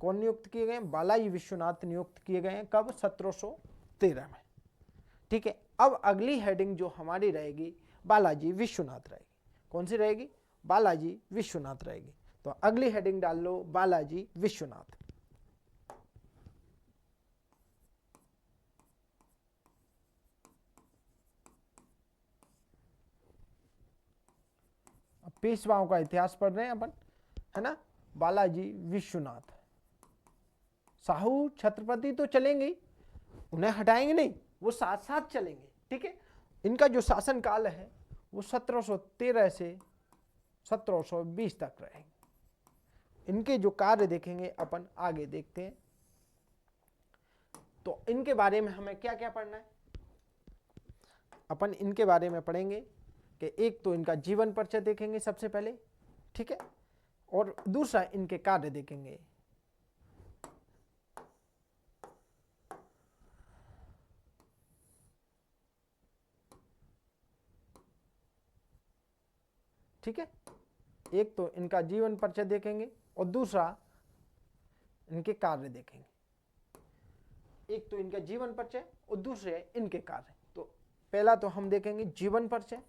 कौन नियुक्त किए गए? बालाजी विश्वनाथ नियुक्त किए गए हैं। कब? 1713 में, ठीक है। अब अगली हेडिंग जो हमारी रहेगी बालाजी विश्वनाथ रहेगी। कौन सी रहेगी? बालाजी विश्वनाथ रहेगी। तो अगली हेडिंग डाल लो बालाजी विश्वनाथ। पेशवाओं का इतिहास पढ़ रहे हैं अपन, है ना। बालाजी विश्वनाथ, साहू छत्रपति तो चलेंगे, उन्हें हटाएंगे नहीं, वो साथ साथ चलेंगे, ठीक है। इनका जो शासन काल है वो 1713 से 1720 तक रहेंगे। इनके जो कार्य देखेंगे अपन आगे देखते हैं। तो इनके बारे में हमें क्या क्या पढ़ना है? अपन इनके बारे में पढ़ेंगे कि एक तो इनका जीवन परिचय देखेंगे सबसे पहले, ठीक है, और दूसरा इनके कार्य देखेंगे। ठीक है, एक तो इनका जीवन परिचय देखेंगे और दूसरा इनके कार्य देखेंगे। एक तो इनका जीवन परिचय और दूसरे इनके कार्य। तो पहला तो हम देखेंगे जीवन परिचय,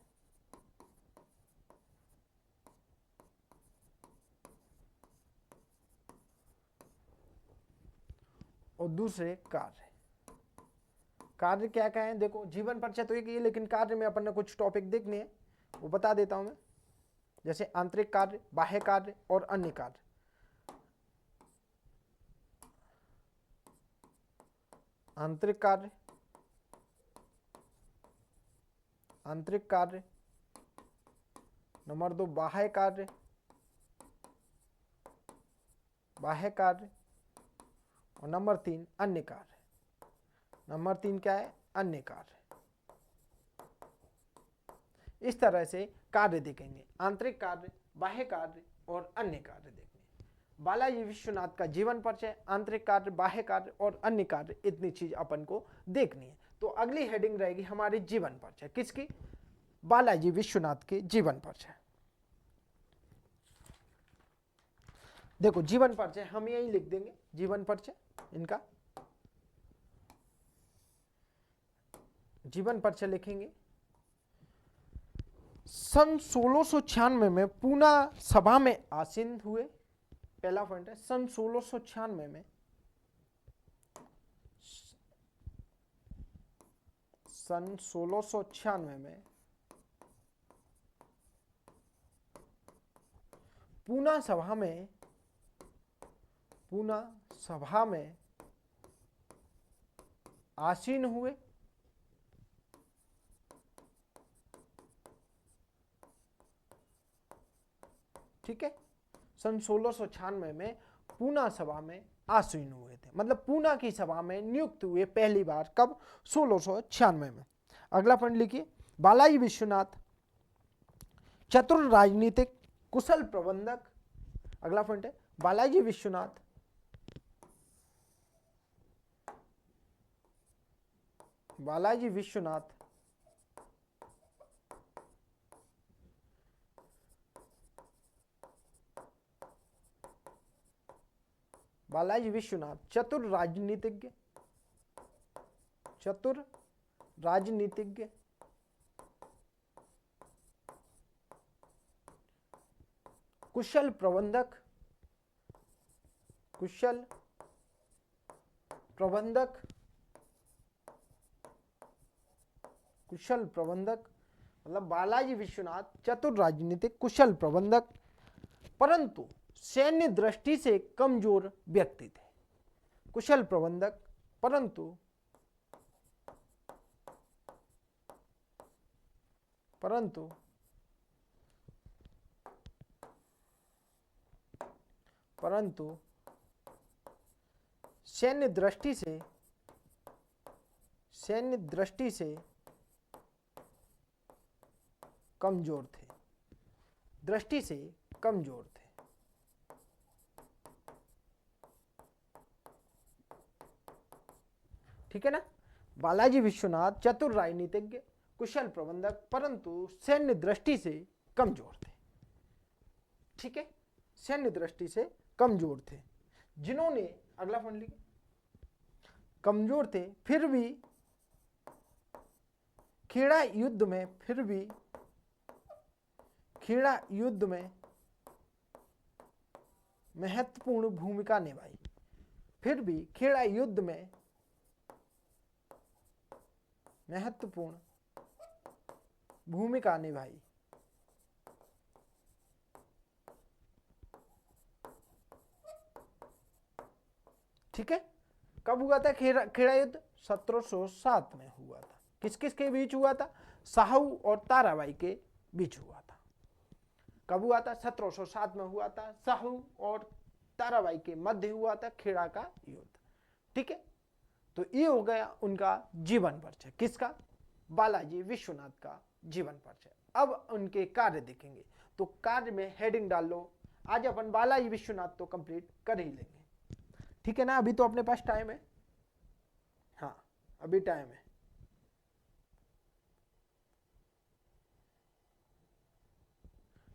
और दूसरे कार्य। कार्य क्या क्या है? देखो, जीवन परिचय तो एक ही है, लेकिन कार्य में अपन ने कुछ टॉपिक देखने हैं, वो बता देता हूं मैं। जैसे आंतरिक कार्य, बाह्य कार्य और अन्य कार्य। आंतरिक कार्य, नंबर 2 बाह्य कार्य, और नंबर 3 अन्य कार्य। नंबर 3 क्या है? अन्य कार्य। इस तरह से कार्य देखेंगे, आंतरिक कार्य, बाह्य कार्य और अन्य कार्य देखेंगे। बालाजी विश्वनाथ का जीवन परिचय, आंतरिक कार्य, बाह्य कार्य और अन्य कार्य, इतनी चीज अपन को देखनी है। तो अगली हेडिंग रहेगी हमारी जीवन परिचय। किसकी? बालाजी विश्वनाथ के जीवन परिचय। देखो, जीवन परिचय हम यही लिख देंगे, जीवन परिचय इनका। जीवन परिचय लिखेंगे। सन 1696 में पूना सभा में आसीन हुए। पहला पॉइंट है, सन 1696 में पूना सभा में आसीन हुए। ठीक है, सन 1696 में पूना सभा में आसीन हुए थे, मतलब पूना की सभा में नियुक्त हुए पहली बार। कब? 1696 में। अगला पॉइंट लिखिए, बालाजी विश्वनाथ चतुर राजनीतिक, कुशल प्रबंधक, अगला पॉइंट है बालाजी विश्वनाथ बालाजी विश्वनाथ बालाजी विश्वनाथ चतुर राजनीतिज्ञ कुशल प्रबंधक मतलब बालाजी विश्वनाथ चतुर राजनीतिक कुशल प्रबंधक परंतु सैन्य दृष्टि से कमजोर व्यक्ति थे। कुशल प्रबंधक परंतु सैन्य दृष्टि से कमजोर थे। ठीक है ना। बालाजी विश्वनाथ चतुर राजनीतिज्ञ कुशल प्रबंधक परंतु सैन्य दृष्टि से कमजोर थे। ठीक है, सैन्य दृष्टि से कमजोर थे, जिन्होंने अगला पॉइंट लिखे कमजोर थे फिर भी खेड़ा युद्ध में महत्वपूर्ण भूमिका निभाई। ठीक है, कब हुआ था खेड़ा युद्ध? 1707 में हुआ था। किस किस के बीच हुआ था? साहू और ताराबाई के बीच हुआ था। कब हुआ था? 1707 में हुआ था। साहू और ताराबाई के मध्य हुआ था खेड़ा का युद्ध। ठीक है, तो ये हो गया उनका जीवन परिचय। किसका? बालाजी विश्वनाथ का जीवन परिचय। अब उनके कार्य देखेंगे, तो कार्य में हेडिंग डाल लो। आज अपन बालाजी विश्वनाथ तो कंप्लीट कर ही लेंगे। ठीक है ना, अभी तो अपने पास टाइम है। हाँ, अभी टाइम है।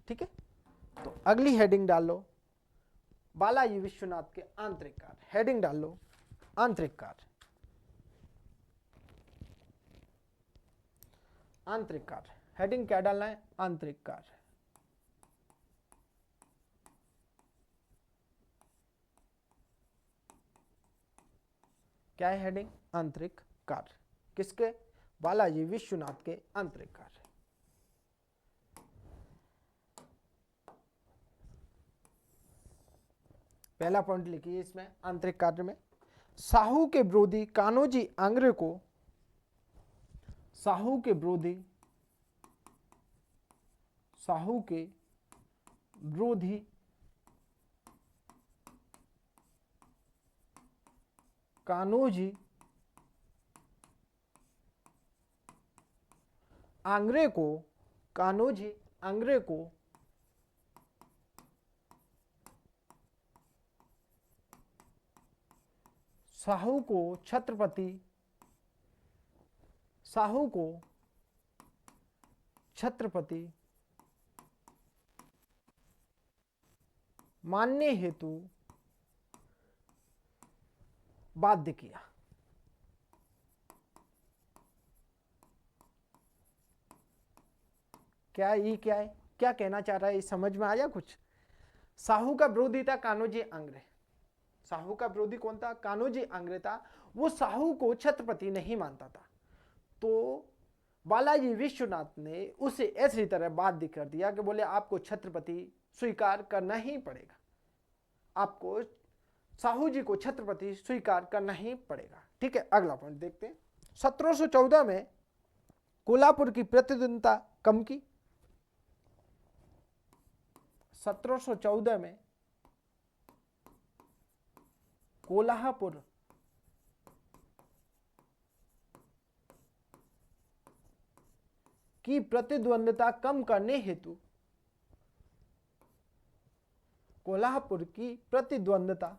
ठीक है, तो अगली हेडिंग डाल लो बालाजी विश्वनाथ के आंतरिक कार्य। हेडिंग डाल लो आंतरिक कार्य। हेडिंग क्या डालना है? आंतरिक कार्य। क्या है हेडिंग? आंतरिक कार्य। किसके? बालाजी विश्वनाथ के आंतरिक कार्य। पहला पॉइंट लिखिए इसमें आंतरिक कार्य में, साहू के विरोधी कान्होजी आंग्रे को साहू के विरोधी कान्होजी आंग्रे को साहू को छत्रपति मानने हेतु बाध्य किया। क्या ये क्या है? क्या कहना चाह रहा है? समझ में आया कुछ? साहू का विरोधी था कान्होजी आंग्रे। साहू का विरोधी कौन था? कान्होजी आंग्रे था। वो साहू को छत्रपति नहीं मानता था, तो बालाजी विश्वनाथ ने उसे ऐसी तरह बाध्य कर दिया कि बोले आपको छत्रपति स्वीकार करना ही पड़ेगा, आपको साहू जी को छत्रपति स्वीकार करना ही पड़ेगा। ठीक है, अगला पॉइंट देखते हैं। 1714 में कोल्हापुर की प्रतिद्वंदिता कम की। 1714 में कोल्हापुर की प्रतिद्वंदिता कम करने हेतु कोल्हापुर की प्रतिद्वंदता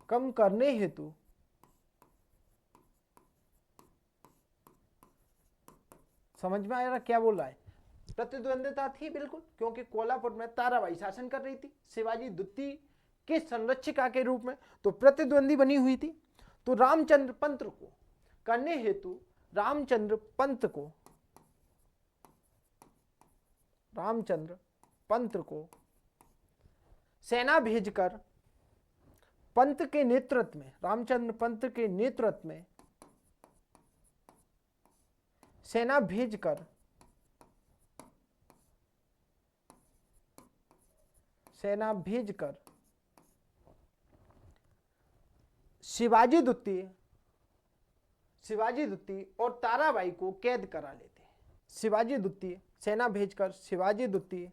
कम करने हेतु समझ में आ रहा क्या बोल रहा है? प्रतिद्वंदता थी बिल्कुल, क्योंकि कोल्हापुर में ताराबाई शासन कर रही थी शिवाजी द्वितीय के संरक्षिका के रूप में, तो प्रतिद्वंदी बनी हुई थी। तो रामचंद्र पंत को करने हेतु रामचंद्र पंत को सेना भेजकर पंत के नेतृत्व में, रामचंद्र पंत के नेतृत्व में सेना भेजकर शिवाजी द्वितीय और ताराबाई को कैद करा लेते हैं। शिवाजी द्वितीय, सेना भेजकर शिवाजी द्वितीय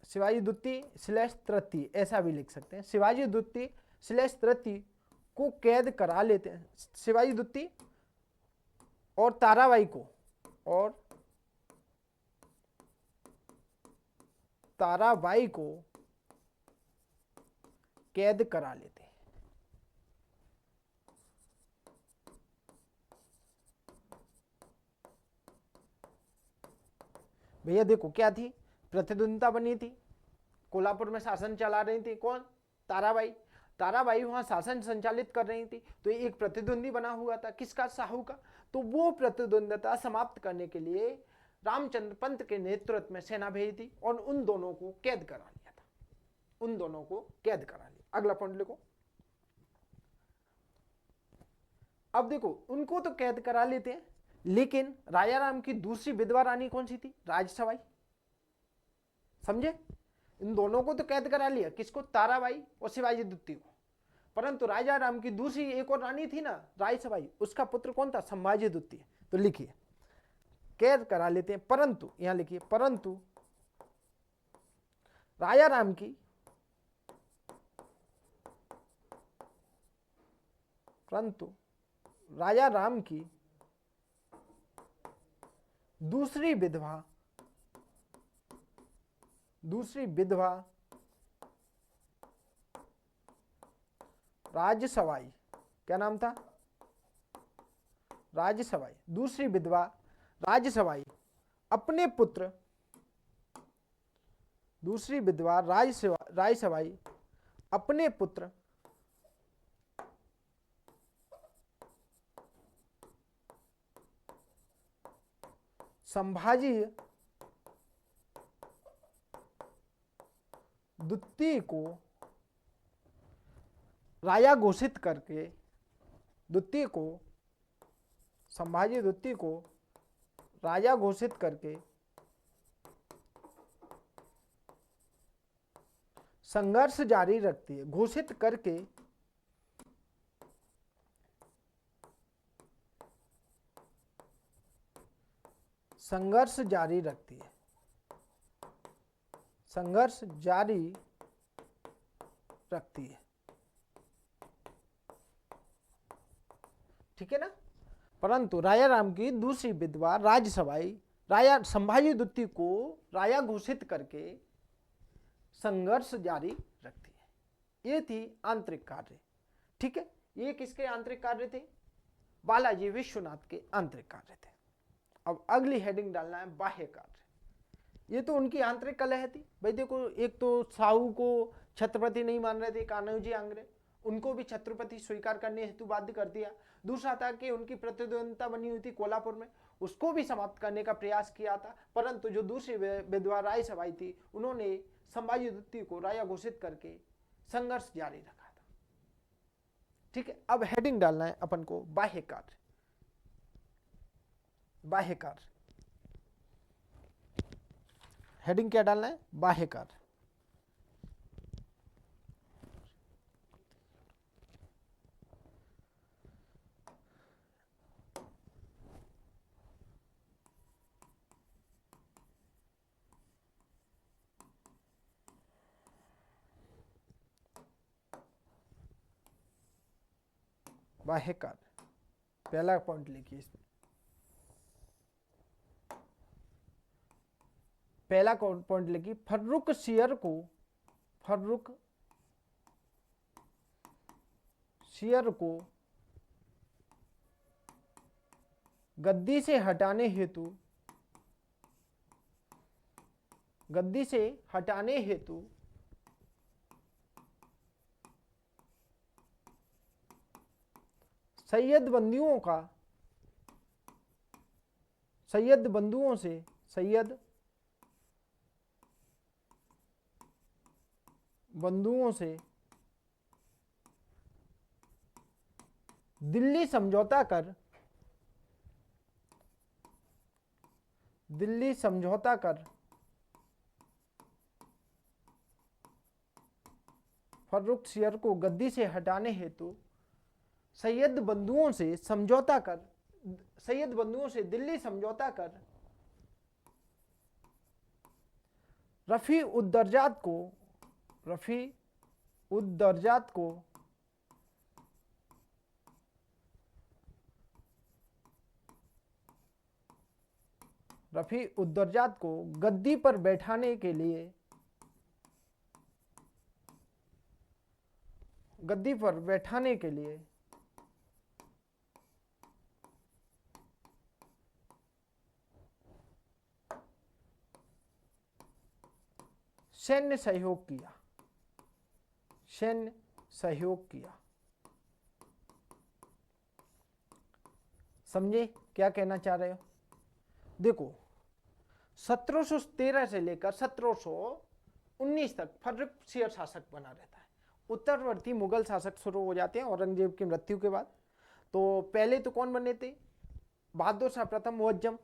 / तृतीय, ऐसा भी लिख सकते हैं, शिवाजी द्वितीय / तृतीय को कैद करा लेते हैं। शिवाजी द्वितीय और ताराबाई को कैद करा लेते हैं। भैया देखो क्या थी, प्रतिद्वंदिता बनी थी, कोल्हापुर में शासन चला रही थी कौन? ताराबाई वहां शासन संचालित कर रही थी, तो एक प्रतिद्वंदी बना हुआ था, किसका? शाहू का। तो वो प्रतिद्वंदिता समाप्त करने के लिए रामचंद्र पंत के नेतृत्व में सेना भेजी थी और उन दोनों को कैद करा लिया था, अगला पॉइंट लिखो। अब देखो, उनको तो कैद करा लेते हैं, लेकिन राजाराम की दूसरी विधवा रानी कौन सी थी? राजसबाई। समझे? इन दोनों को तो कैद करा लिया, किसको? ताराबाई और शिवाजी द्वितीय को, परंतु राजाराम की दूसरी एक और रानी थी ना, राजसबाई, उसका पुत्र कौन था? संभाजी द्वितीय। तो लिखिए, कैद करा लेते हैं, परंतु यहां लिखिए, परंतु राजाराम की दूसरी विधवा राजसबाई, क्या नाम था? राजसबाई। दूसरी विधवा राजसबाई अपने पुत्र संभाजी द्वितीय को राजा घोषित करके संभाजी द्वितीय को राजा घोषित करके संघर्ष जारी रखती है। घोषित करके संघर्ष जारी रखती है, ठीक है ना। परंतु राजाराम की दूसरी विधवा राजसबाई राजा संभाजी द्वितीय को राजा घोषित करके संघर्ष जारी रखती है। ये थी आंतरिक कार्य, ठीक है। ये किसके आंतरिक कार्य थे? बालाजी विश्वनाथ के आंतरिक कार्य थे। अब अगली हेडिंग डालना है बाह्य कार्य। ये तो उनकी आंतरिक कलह थी भाई। देखो, एक तो साहू को छत्रपति नहीं मान रहे थे कान्होजी आंग्रे, उनको भी छत्रपति स्वीकार करने हेतु बाध्य कर दिया। दूसरा था कि उनकी प्रतिद्वंदिता बनी हुई थी कोल्हापुर में, उसको भी समाप्त करने का प्रयास किया था, परंतु जो दूसरी विधवा राजसबाई थी उन्होंने संभाजी द्वितीय को राजा घोषित करके संघर्ष जारी रखा था, ठीक है। अब हेडिंग डालना है अपन को बाह्य कार्य। बाह्य कार्य हेडिंग क्या डालना है? बाह्य कार्य। बाह्य कार्य पहला पॉइंट लिखिए इसमें, पहला पॉइंट लिखिए, फर्रुखसियर को गद्दी से हटाने हेतु सैयद बंधुओं से दिल्ली समझौता कर फर्रुखसियर को गद्दी से हटाने हेतु सैयद बंधुओं से दिल्ली समझौता कर रफी उद दर्जात को गद्दी पर बैठाने के लिए सैन्य सहयोग किया। समझे क्या कहना चाह रहे हो? देखो 1713 से लेकर 1719 तक फर्रुखसियर शासक बना रहता है। उत्तरवर्ती मुगल शासक शुरू हो जाते हैं औरंगजेब की मृत्यु के बाद। तो पहले तो कौन बने थे? बहादुर शाह प्रथम मुअज्जम,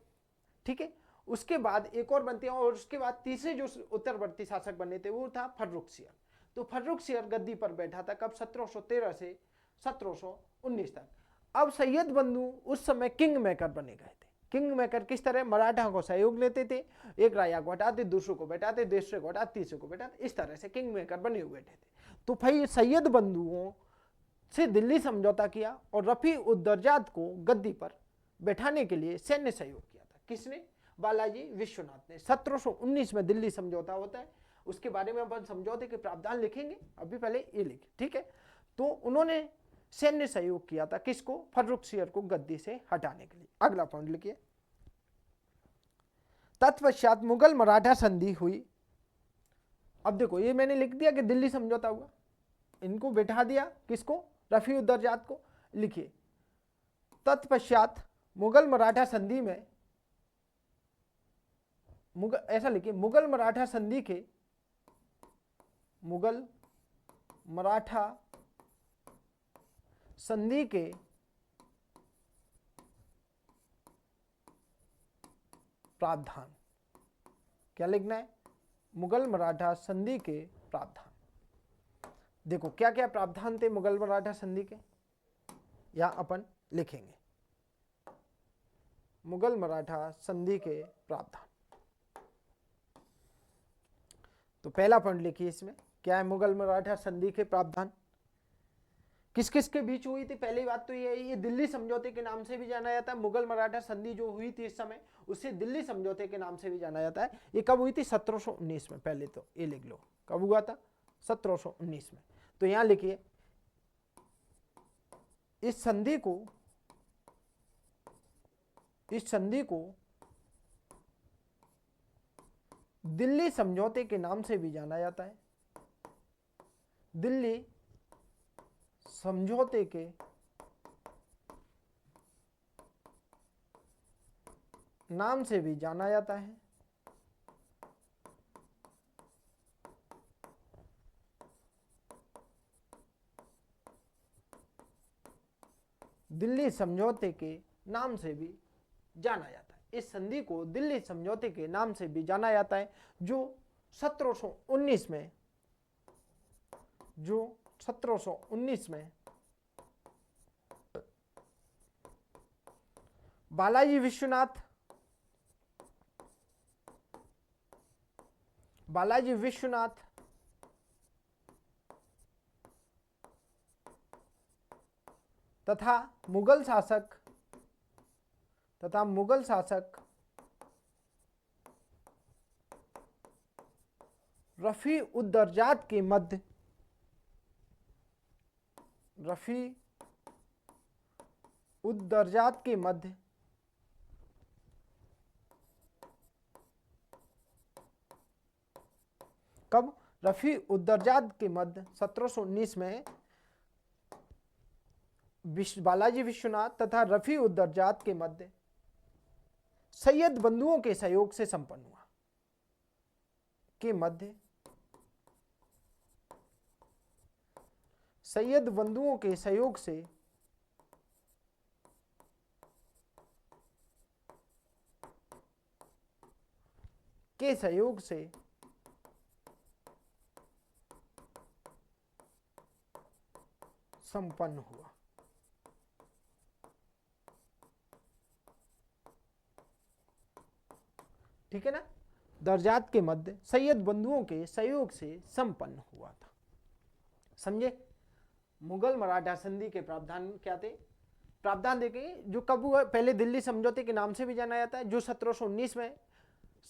ठीक है। उसके बाद एक और बनते हैं और उसके बाद तीसरे जो उत्तरवर्ती शासक बने थे वो था फर्रुखसियर। तो फर्रुखसियर गद्दी पर बैठा था कब? 1713 से 1719 तक। अब सैयद बंधु उस समय किंग मेकर बने गए थे। किंग मेकर किस तरह? मराठा को सहयोग लेते थे, एक राजा को हटाते, दूसरे को बैठाते, दूसरे को हटाते, तीसरे को बैठाते, इस तरह से किंग मेकर बने हुए बैठे थे। तो भाई सैयद बंधुओं से दिल्ली समझौता किया और रफी उद दर्जात को गद्दी पर बैठाने के लिए सैन्य सहयोग किया था। किसने? बालाजी विश्वनाथ ने। 1719 में दिल्ली समझौता होता है, उसके बारे में अपन समझौते के प्रावधान लिखेंगे, अभी पहले ये लिखे, ठीक है। तो उन्होंने सैन्य सहयोग किया था किसको? फर्रुखसियर को गद्दी से हटाने के लिए। अगला पॉइंट लिखिए, तत्पश्चात मुगल मराठा संधि हुई। अब देखो ये मैंने लिख दिया कि दिल्ली समझौता हुआ, इनको बैठा दिया, किसको? रफी उद दर्जात को। लिखिए तत्पश्चात मुगल मराठा संधि में ऐसा लिखिए, मुगल मराठा संधि के प्रावधान। क्या लिखना है? मुगल मराठा संधि के प्रावधान। देखो क्या क्या प्रावधान थे मुगल मराठा संधि के, यहां अपन लिखेंगे, मुगल मराठा संधि के प्रावधान। तो पहला पॉइंट लिखिए इसमें, क्या है मुगल मराठा संधि के प्रावधान? किस किस के बीच हुई थी? पहली बात तो ये दिल्ली समझौते के नाम से भी जाना जाता है। मुगल मराठा संधि जो हुई थी इस समय, उसे दिल्ली समझौते के नाम से भी जाना जाता है। ये कब हुई थी? 1719 में। पहले तो ये लिख लो, कब हुआ था? 1719 में। तो यहां लिखिए, इस संधि को दिल्ली समझौते के नाम से भी जाना जाता है। दिल्ली समझौते के नाम से भी जाना जाता है। दिल्ली समझौते के नाम से भी जाना जाता है। इस संधि को दिल्ली समझौते के नाम से भी जाना जाता है, जो 1719 में बालाजी विश्वनाथ तथा मुगल शासक तथा मुगल शासक रफी उद्दरजात के मध्य कब? रफी उद्दरजात के मध्य 1719 में बालाजी विश्वनाथ तथा रफी उद्दरजात के मध्य सैयद बंधुओं के सहयोग से संपन्न हुआ। सैयद बंधुओं के सहयोग से संपन्न हुआ। ठीक है ना? दर्जात के मध्य सैयद बंधुओं के सहयोग से संपन्न हुआ था। समझे? मुगल मराठा संधि के प्रावधान क्या थे? प्रावधान देखेंगे जो कब हुआ, पहले दिल्ली समझौते के नाम से भी जाना जाता है, जो 1719 में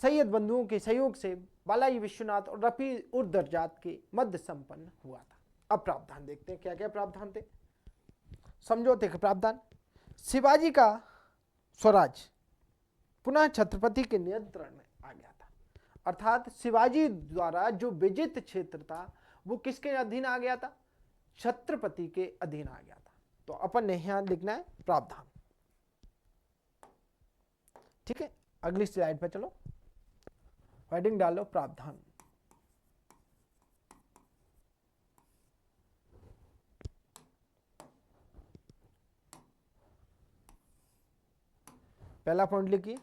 सैयद बंधुओं के सहयोग से बालाजी विश्वनाथ और रफी उद्दरजात के मध्य संपन्न हुआ था। अब प्रावधान देखते हैं क्या क्या प्रावधान थे समझौते के प्रावधान। शिवाजी का स्वराज पुनः छत्रपति के नियंत्रण में आ गया था, अर्थात शिवाजी द्वारा जो विजित क्षेत्र था वो किसके अधीन आ गया था? छत्रपति के अधीन आ गया था। तो अपन ने यहां लिखना है प्रावधान। ठीक है, अगली स्लाइड पे चलो, हेडिंग डालो प्रावधान। पहला पॉइंट लिखिए,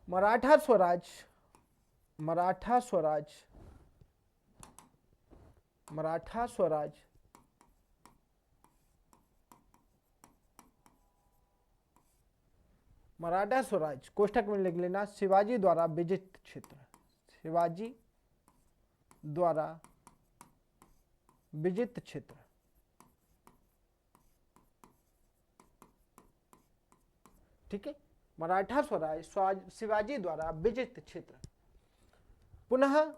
मराठा स्वराज कोष्ठक में लिख लेना, शिवाजी द्वारा विजित क्षेत्र, ठीक है, मराठा स्वराज शिवाजी द्वारा विजित क्षेत्र पुनः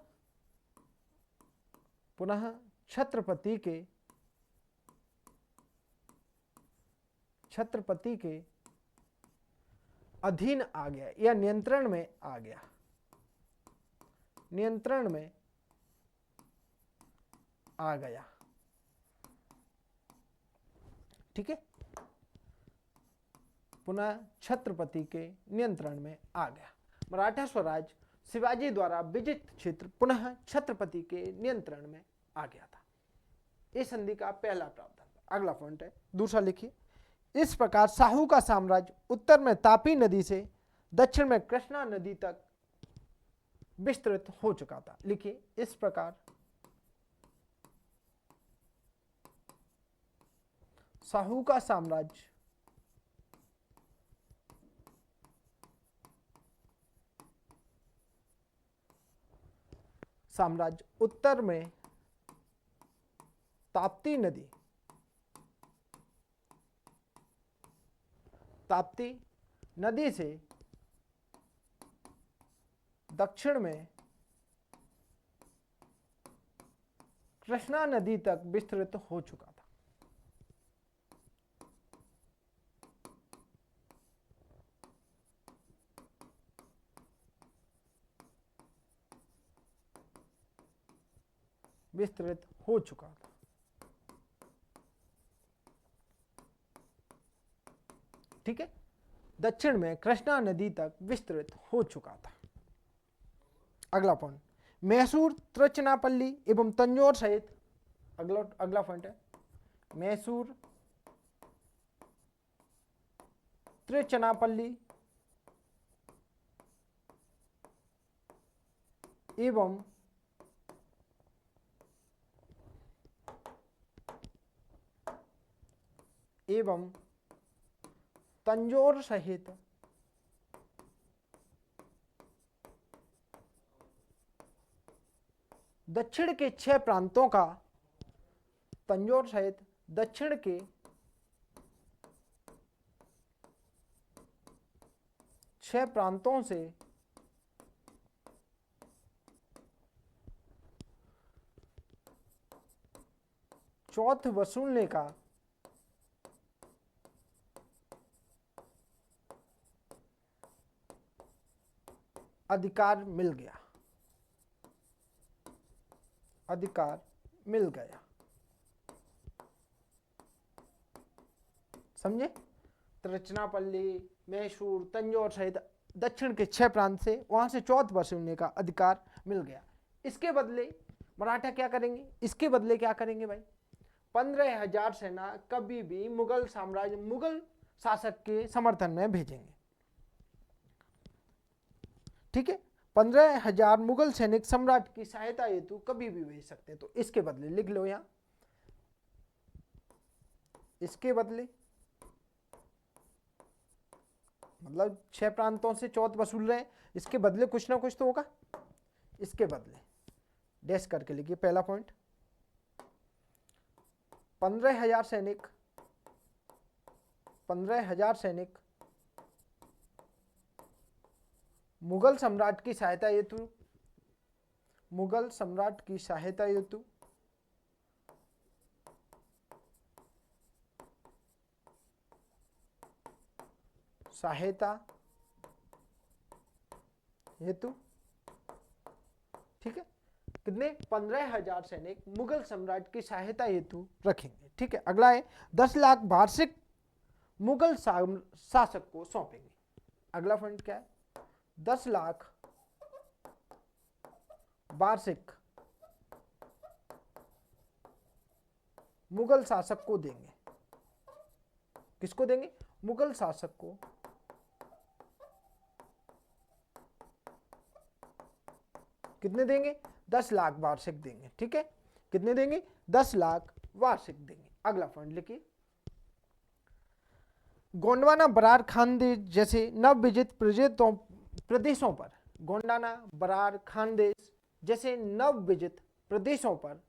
छत्रपति के अधीन आ गया या नियंत्रण में आ गया, ठीक है, पुनः छत्रपति के नियंत्रण में आ गया। मराठा स्वराज शिवाजी द्वारा विजित क्षेत्र पुनः छत्रपति के नियंत्रण में आ गया था। इस संधि का पहला प्रावधान। अगला पॉइंट है, दूसरा लिखिए, इस प्रकार शाहू का साम्राज्य उत्तर में तापी नदी से दक्षिण में कृष्णा नदी तक विस्तृत हो चुका था। लिखिए, इस प्रकार शाहू का साम्राज्य उत्तर में ताप्ती नदी से दक्षिण में कृष्णा नदी तक विस्तृत हो चुका था। ठीक है, दक्षिण में कृष्णा नदी तक विस्तृत हो चुका था। अगला पॉइंट, मैसूर, त्रिचनापल्ली एवं तंजौर सहित, अगला पॉइंट है, मैसूर, त्रिचनापल्ली एवं तंजौर सहित दक्षिण के 6 प्रांतों का, तंजौर सहित दक्षिण के 6 प्रांतों से चौथ वसूलने का अधिकार मिल गया, अधिकार मिल गया। समझे? तिरुचिरापल्ली, मैसूर, तंजौर सहित दक्षिण के 6 प्रांत से वहां से चौथ वसूलने का अधिकार मिल गया। इसके बदले मराठा क्या करेंगे? इसके बदले क्या करेंगे भाई? 15,000 सेना कभी भी मुगल साम्राज्य, मुगल शासक के समर्थन में भेजेंगे। ठीक है, 15,000 मुगल सैनिक सम्राट की सहायता हेतु कभी भी भेज सकते हैं। तो इसके बदले लिख लो यहां, इसके बदले मतलब 6 प्रांतों से चौथ वसूल रहे हैं, इसके बदले कुछ ना कुछ तो होगा। इसके बदले डैश करके लिखिए पहला पॉइंट, 15,000 सैनिक, 15,000 सैनिक मुगल सम्राट की सहायता हेतु, मुगल सम्राट की सहायता हेतु सहायता हेतु, ठीक है, कितने? 15,000 सैनिक मुगल सम्राट की सहायता हेतु रखेंगे। ठीक है, अगला है 10 लाख वार्षिक मुगल शासक को सौंपेंगे। अगला पॉइंट क्या है? 10 लाख वार्षिक मुगल शासक को देंगे। किसको देंगे? मुगल शासक को। कितने देंगे? 10 लाख वार्षिक देंगे। ठीक है, कितने देंगे? 10 लाख वार्षिक देंगे। अगला पॉइंट लिखिए, गोंडवाना, बरार, खानदेश जैसे नवविजित प्रदेशों पर, गोंडाना, बरार, खानदेश जैसे नवविजित प्रदेशों पर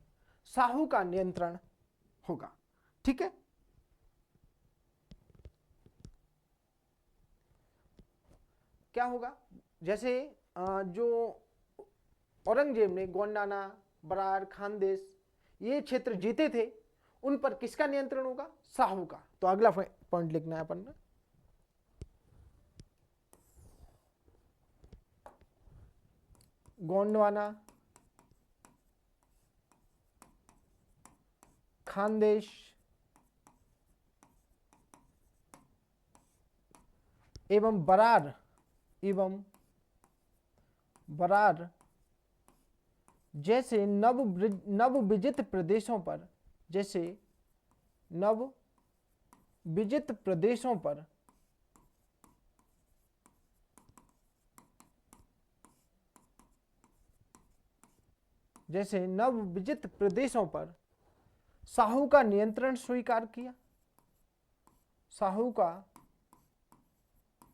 शाहू का नियंत्रण होगा। ठीक है, क्या होगा? जैसे जो औरंगजेब ने गोंडाना, बरार, खानदेश ये क्षेत्र जीते थे, उन पर किसका नियंत्रण होगा? शाहू का। तो अगला पॉइंट लिखना है अपन ने, गोंडवाना, खानदेश एवं बरार जैसे नवविजित प्रदेशों पर, जैसे नवविजित प्रदेशों पर शाहू का नियंत्रण स्वीकार किया, शाहू का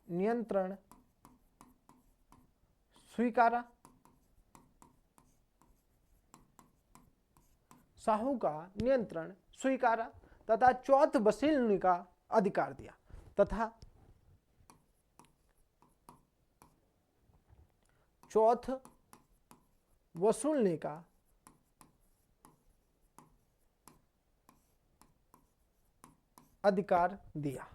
नियंत्रण स्वीकारा, शाहू का नियंत्रण स्वीकारा तथा चौथ वसूलने का अधिकार दिया, तथा चौथ वसूलने का अधिकार दिया।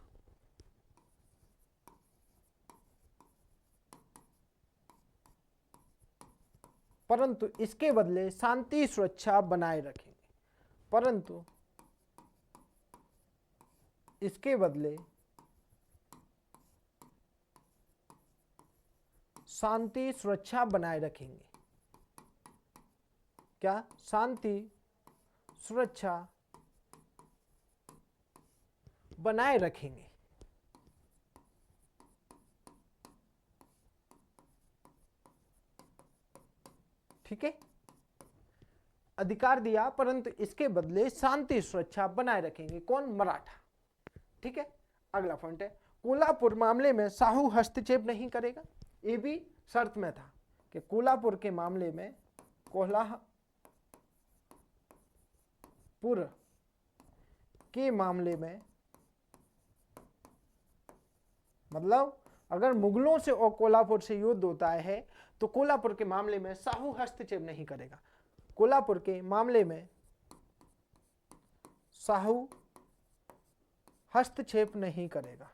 परंतु इसके बदले शांति सुरक्षा बनाए रखेंगे, परंतु इसके बदले शांति सुरक्षा बनाए रखेंगे। क्या? शांति सुरक्षा बनाए रखेंगे। ठीक है, अधिकार दिया परंतु इसके बदले शांति सुरक्षा बनाए रखेंगे। कौन? मराठा। ठीक है, अगला पॉइंट है, कोल्हापुर मामले में शाहू हस्तक्षेप नहीं करेगा। ये भी शर्त में था कि कोल्हापुर के मामले में, कोल्हापुर के मामले में मतलब अगर मुगलों से और कोल्हापुर से युद्ध होता है तो कोल्हापुर के मामले में शाहू हस्तक्षेप नहीं करेगा। कोल्हापुर के मामले में शाहू हस्तक्षेप नहीं करेगा।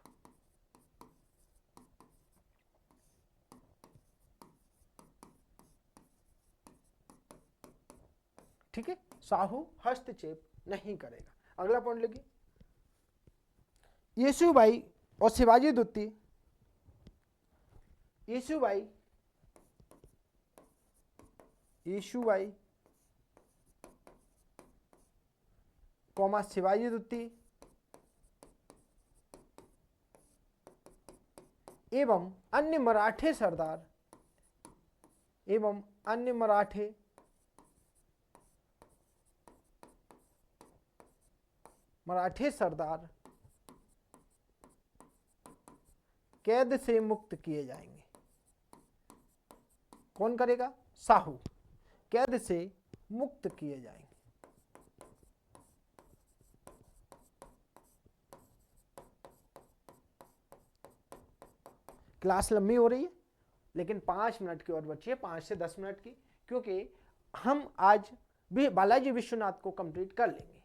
ठीक है, शाहू हस्तक्षेप नहीं करेगा। अगला पॉइंट लिखिए, येसुबाई और शिवाजी द्वितीय, येसुबाई कौमा शिवाजी द्वितीय एवं अन्य मराठे सरदार कैद से मुक्त किए जाएंगे। कौन करेगा? शाहू कैद से मुक्त किए जाएंगे। क्लास लंबी हो रही है लेकिन 5 मिनट की और बची है, 5 से 10 मिनट की, क्योंकि हम आज भी बालाजी विश्वनाथ को कंप्लीट कर लेंगे।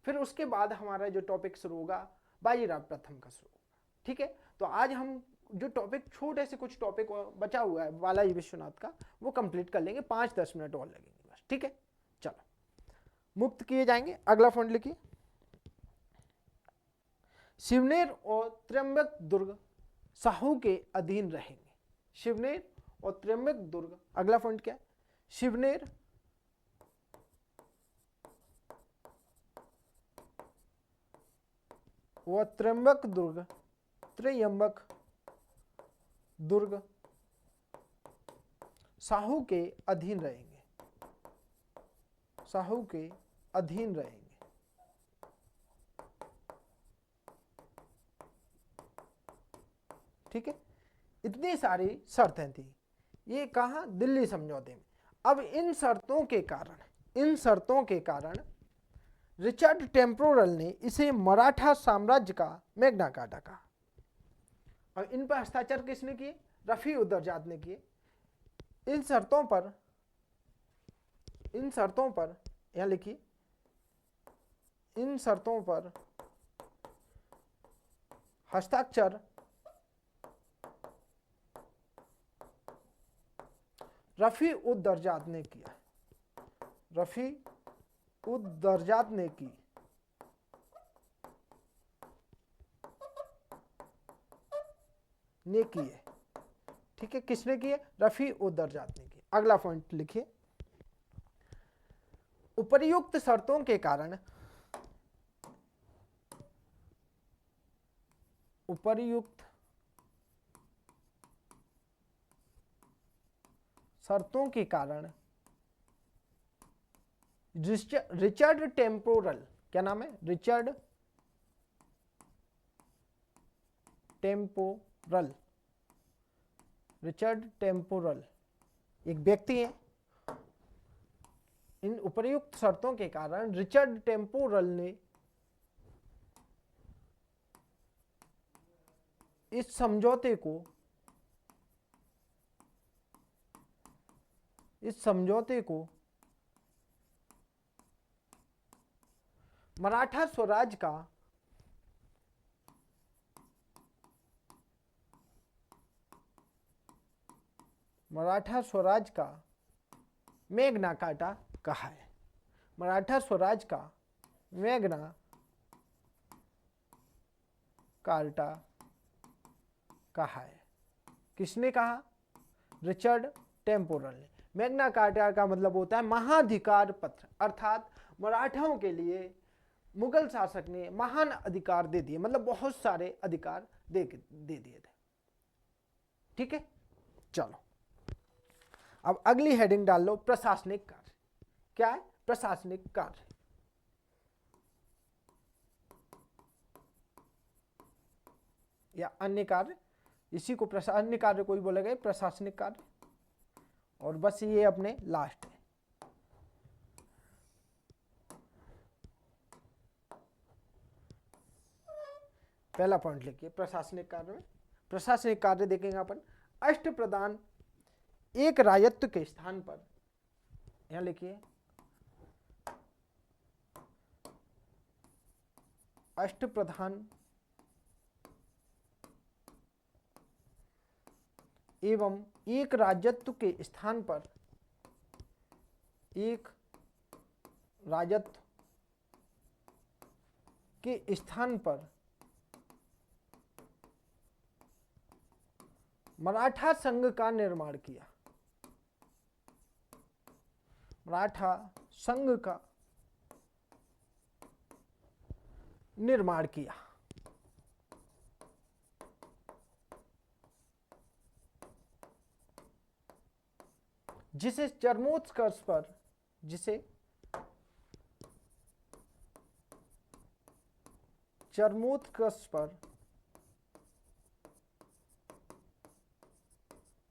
फिर उसके बाद हमारा जो टॉपिक शुरू होगा बाजीराव प्रथम का शुरू होगा। ठीक है, तो आज हम जो टॉपिक छोटे से कुछ टॉपिक बचा हुआ है बालाजी विश्वनाथ का वो कंप्लीट कर लेंगे, 5-10 मिनट और लगेंगे बस। ठीक है, चलो मुक्त किए जाएंगे। अगला पॉइंट लिखिए, शिवनेर और त्र्यंबक दुर्ग शाहू के अधीन रहेंगे। शिवनेर और त्र्यंबक दुर्ग, अगला पॉइंट क्या है? शिवनेर व त्र्यंबक दुर्ग शाहू के अधीन रहेंगे। शाहू के अधीन रहेंगे। ठीक है, इतनी सारी शर्तें थी, ये कहा दिल्ली समझौते में। अब इन शर्तों के कारण रिचर्ड टेम्पोरल ने इसे मराठा साम्राज्य का मैग्ना कार्टा कहा। और इन पर हस्ताक्षर किसने किए? रफी उदरजात ने किए। इन शर्तों पर यहां लिखिए, इन शर्तों पर हस्ताक्षर रफी उद दरजात ने किया। रफी उद दरजात ने की। है। ठीक है, किसने किए? रफी उद दरजात ने की। अगला पॉइंट लिखिए, उपर्युक्त शर्तों के कारण रिचर्ड टेम्पोरल, क्या नाम है? रिचर्ड टेम्पोरल एक व्यक्ति है। इन उपर्युक्त शर्तों के कारण रिचर्ड टेम्पोरल ने इस समझौते को मराठा स्वराज का मैग्ना कार्टा कहा है। मराठा स्वराज का मैग्ना कार्टा कहा है। किसने कहा? रिचर्ड टेम्पोरल ने। मैग्ना कार्टा का मतलब होता है महाधिकार पत्र, अर्थात मराठाओं के लिए मुगल शासक ने महान अधिकार दे दिए, मतलब बहुत सारे अधिकार दे दिए थे। ठीक है, चलो अब अगली हेडिंग डाल लो, प्रशासनिक कार्य। क्या है? प्रशासनिक कार्य। या अन्य कार्य, इसी को अन्य कार्य कोई बोलेगा, प्रशासनिक कार्य। और बस ये अपने लास्ट है। पहला पॉइंट लिखिए प्रशासनिक कार्य में, प्रशासनिक कार्य देखेंगे अपन। अष्टप्रधान एक राजत्व के स्थान पर, यहां लिखिए अष्टप्रधान एवं एक राजत्व के स्थान पर, एक राजत्व के स्थान पर मराठा संघ का निर्माण किया। मराठा संघ का निर्माण किया। जिसे चरमोत्कर्ष पर, जिसे चरमोत्कर्ष पर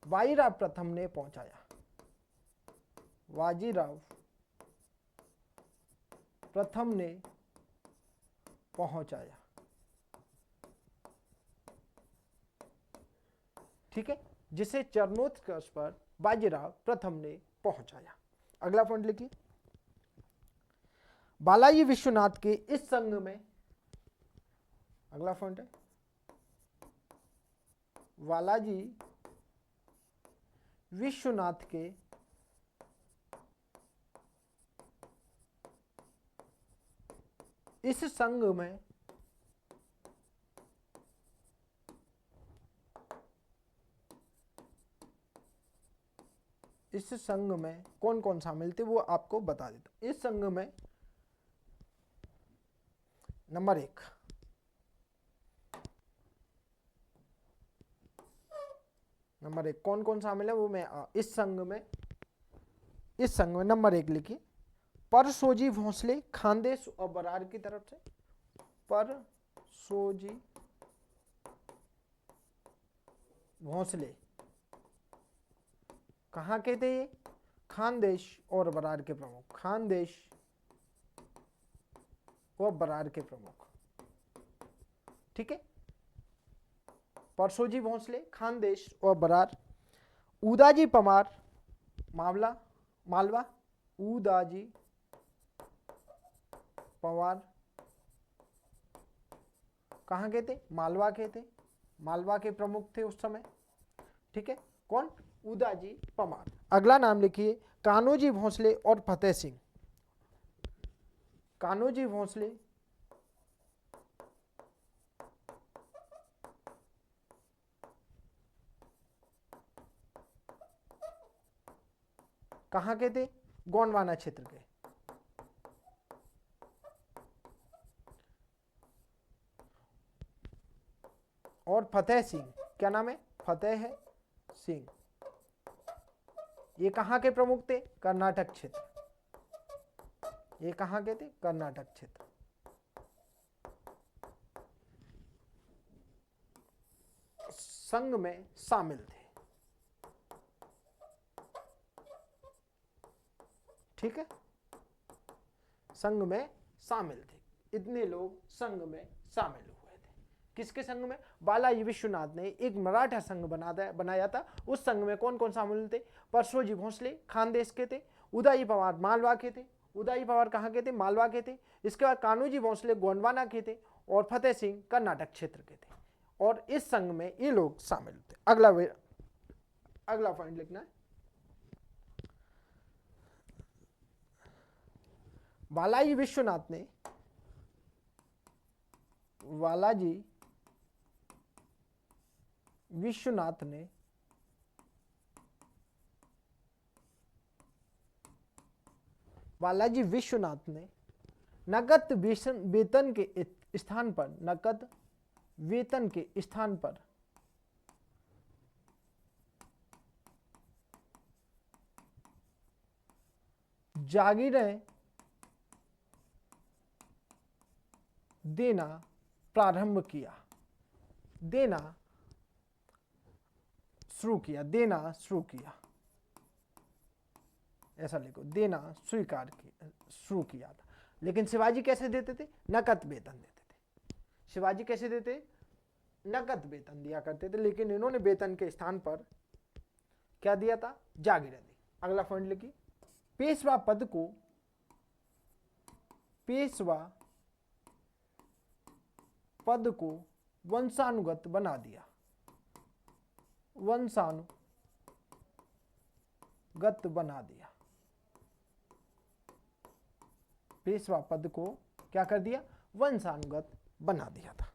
बाजीराव प्रथम ने पहुंचाया। बाजीराव प्रथम ने पहुंचाया। ठीक है, जिसे चरमोत्कर्ष पर बाजीराव प्रथम ने पहुंचाया। अगला पॉइंट लिखिए, बालाजी विश्वनाथ के इस संघ में, अगला पॉइंट है बालाजी विश्वनाथ के इस संघ में कौन कौन शामिल थे वो आपको बता देता हूं। इस संघ में नंबर 1 कौन कौन शामिल है वो मैं इस संघ में नंबर 1 लिखिए, परसोजी भोसले खानदेश और बरार की तरफ से। परसोजी भोसले कहाँ के थे ये? खानदेश और बरार के प्रमुख। खानदेश और बरार के प्रमुख। ठीक है, परसोजी भोसले खानदेश और बरार। उदाजी पवार मालवा। उदाजी पवार कहाँ के थे? मालवा के थे। मालवा के प्रमुख थे उस समय। ठीक है, कौन? उदाजी पवार। अगला नाम लिखिए, कान्होजी भोसले और फतेह सिंह। कान्होजी भोसले कहाँ के थे? गोंडवाना क्षेत्र के। और फतेह सिंह, क्या नाम है? फतेह सिंह। ये कहाँ के प्रमुख थे? कर्नाटक क्षेत्र। ये कहाँ के थे? कर्नाटक क्षेत्र। संघ में शामिल थे। ठीक है, संघ में शामिल थे। इतने लोग संघ में शामिल हुए थे। किसके संघ में? बालाजी विश्वनाथ ने एक मराठा संघ बनाया था। उस संघ में कौन कौन शामिल थे? परसोजी भोसले खानदेश के थे। उदाई पवार मालवा के थे। उदाई पवार कहाँ के थे? मालवा के थे। इसके बाद कान्होजी भोसले गोंडवाना के थे और फतेह सिंह कर्नाटक क्षेत्र के थे। और इस संघ में ये लोग शामिल थे। अगला पॉइंट लिखना है, बालाजी विश्वनाथ ने नकद वेतन के स्थान पर जागीरें देना प्रारंभ किया। देना शुरू किया। ऐसा लिखो, देना शुरू किया था। लेकिन शिवाजी कैसे देते थे? नकद वेतन देते थे। शिवाजी कैसे देते? नकद वेतन दिया करते थे, लेकिन इन्होंने वेतन के स्थान पर क्या दिया था, जागीरें दी। अगला पॉइंट लिखिए, पेशवा पद को वंशानुगत बना दिया, वंशानुगत बना दिया। पेशवा पद को क्या कर दिया, वंशानुगत बना दिया था।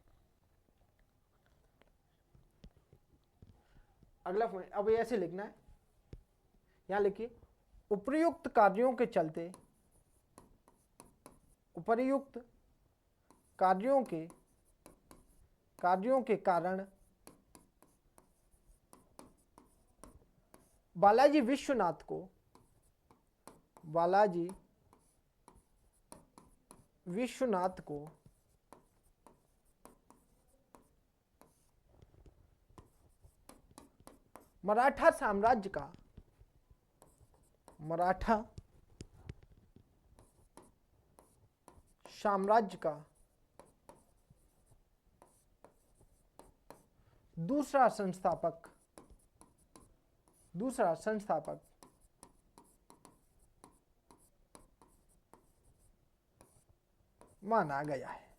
अगला पॉइंट, अब ऐसे लिखना है, यहां लिखिए, उपर्युक्त कार्यों के चलते, उपर्युक्त कार्यों के कारण बालाजी विश्वनाथ को मराठा साम्राज्य का दूसरा संस्थापक माना गया है।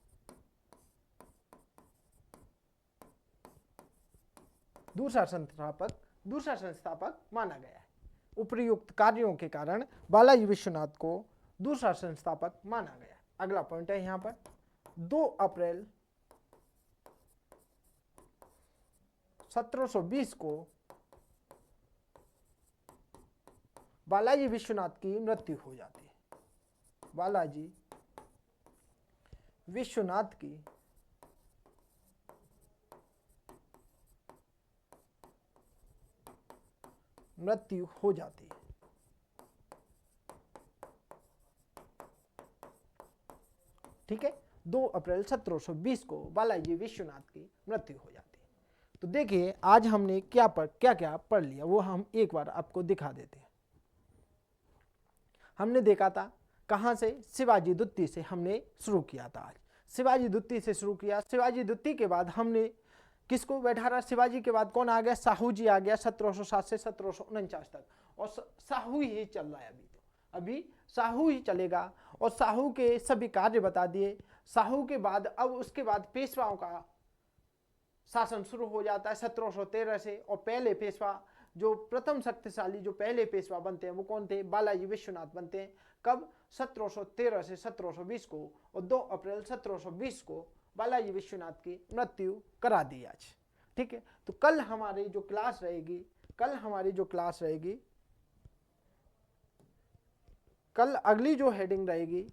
दूसरा संस्थापक माना गया है। उपर्युक्त कार्यों के कारण बालाजी विश्वनाथ को दूसरा संस्थापक माना गया। अगला पॉइंट है यहां पर, 2 अप्रैल 1720 को बालाजी विश्वनाथ की मृत्यु हो जाती है। बालाजी विश्वनाथ की मृत्यु हो जाती है। ठीक है, 2 अप्रैल 1720 को बालाजी विश्वनाथ की मृत्यु हो जाती है। तो देखिए आज हमने क्या पढ़ लिया, वो हम एक बार आपको दिखा देते हैं। हमने देखा था कहां से, शिवाजी द्वितीय से हमने शुरू किया था। आज शिवाजी द्वितीय से शुरू किया। शिवाजी द्वितीय के बाद हमने किसको बैठा रहा, शिवाजी के बाद कौन आ गया, शाहू जी आ गया 1707 से 1749 तक, और शाहू ही चल रहा है अभी शाहू ही चलेगा। और शाहू के सभी कार्य बता दिए। शाहू के बाद अब उसके बाद पेशवाओं का शासन शुरू हो जाता है 1713 से। और पहले पेशवा जो प्रथम शक्तिशाली जो पहले पेशवा बनते हैं वो कौन थे, बालाजी विश्वनाथ बनते हैं। कब, 1713 से 1720 को, और 2 अप्रैल 1720 को बालाजी विश्वनाथ की मृत्यु करा दी आज। ठीक है, तो कल हमारी जो क्लास रहेगी, कल अगली जो हेडिंग रहेगी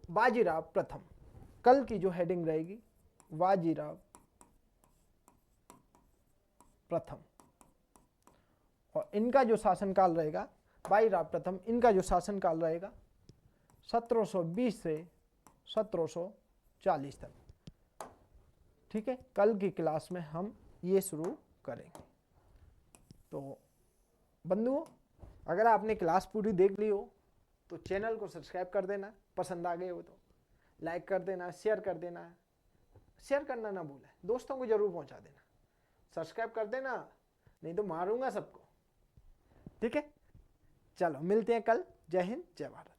बाजीराव प्रथम। कल की जो हेडिंग रहेगी बाजीराव प्रथम, और इनका जो शासनकाल रहेगा, बाजीराव प्रथम, इनका जो शासनकाल रहेगा 1720 से 1740 तक। ठीक है, कल की क्लास में हम ये शुरू करेंगे। तो बंधुओं, अगर आपने क्लास पूरी देख ली हो तो चैनल को सब्सक्राइब कर देना, पसंद आ गए हो तो लाइक कर देना, शेयर कर देना, शेयर करना ना भूलें, दोस्तों को जरूर पहुंचा देना, सब्सक्राइब कर देना, नहीं तो मारूंगा सबको। ठीक है, चलो मिलते हैं कल। जय हिंद, जय भारत।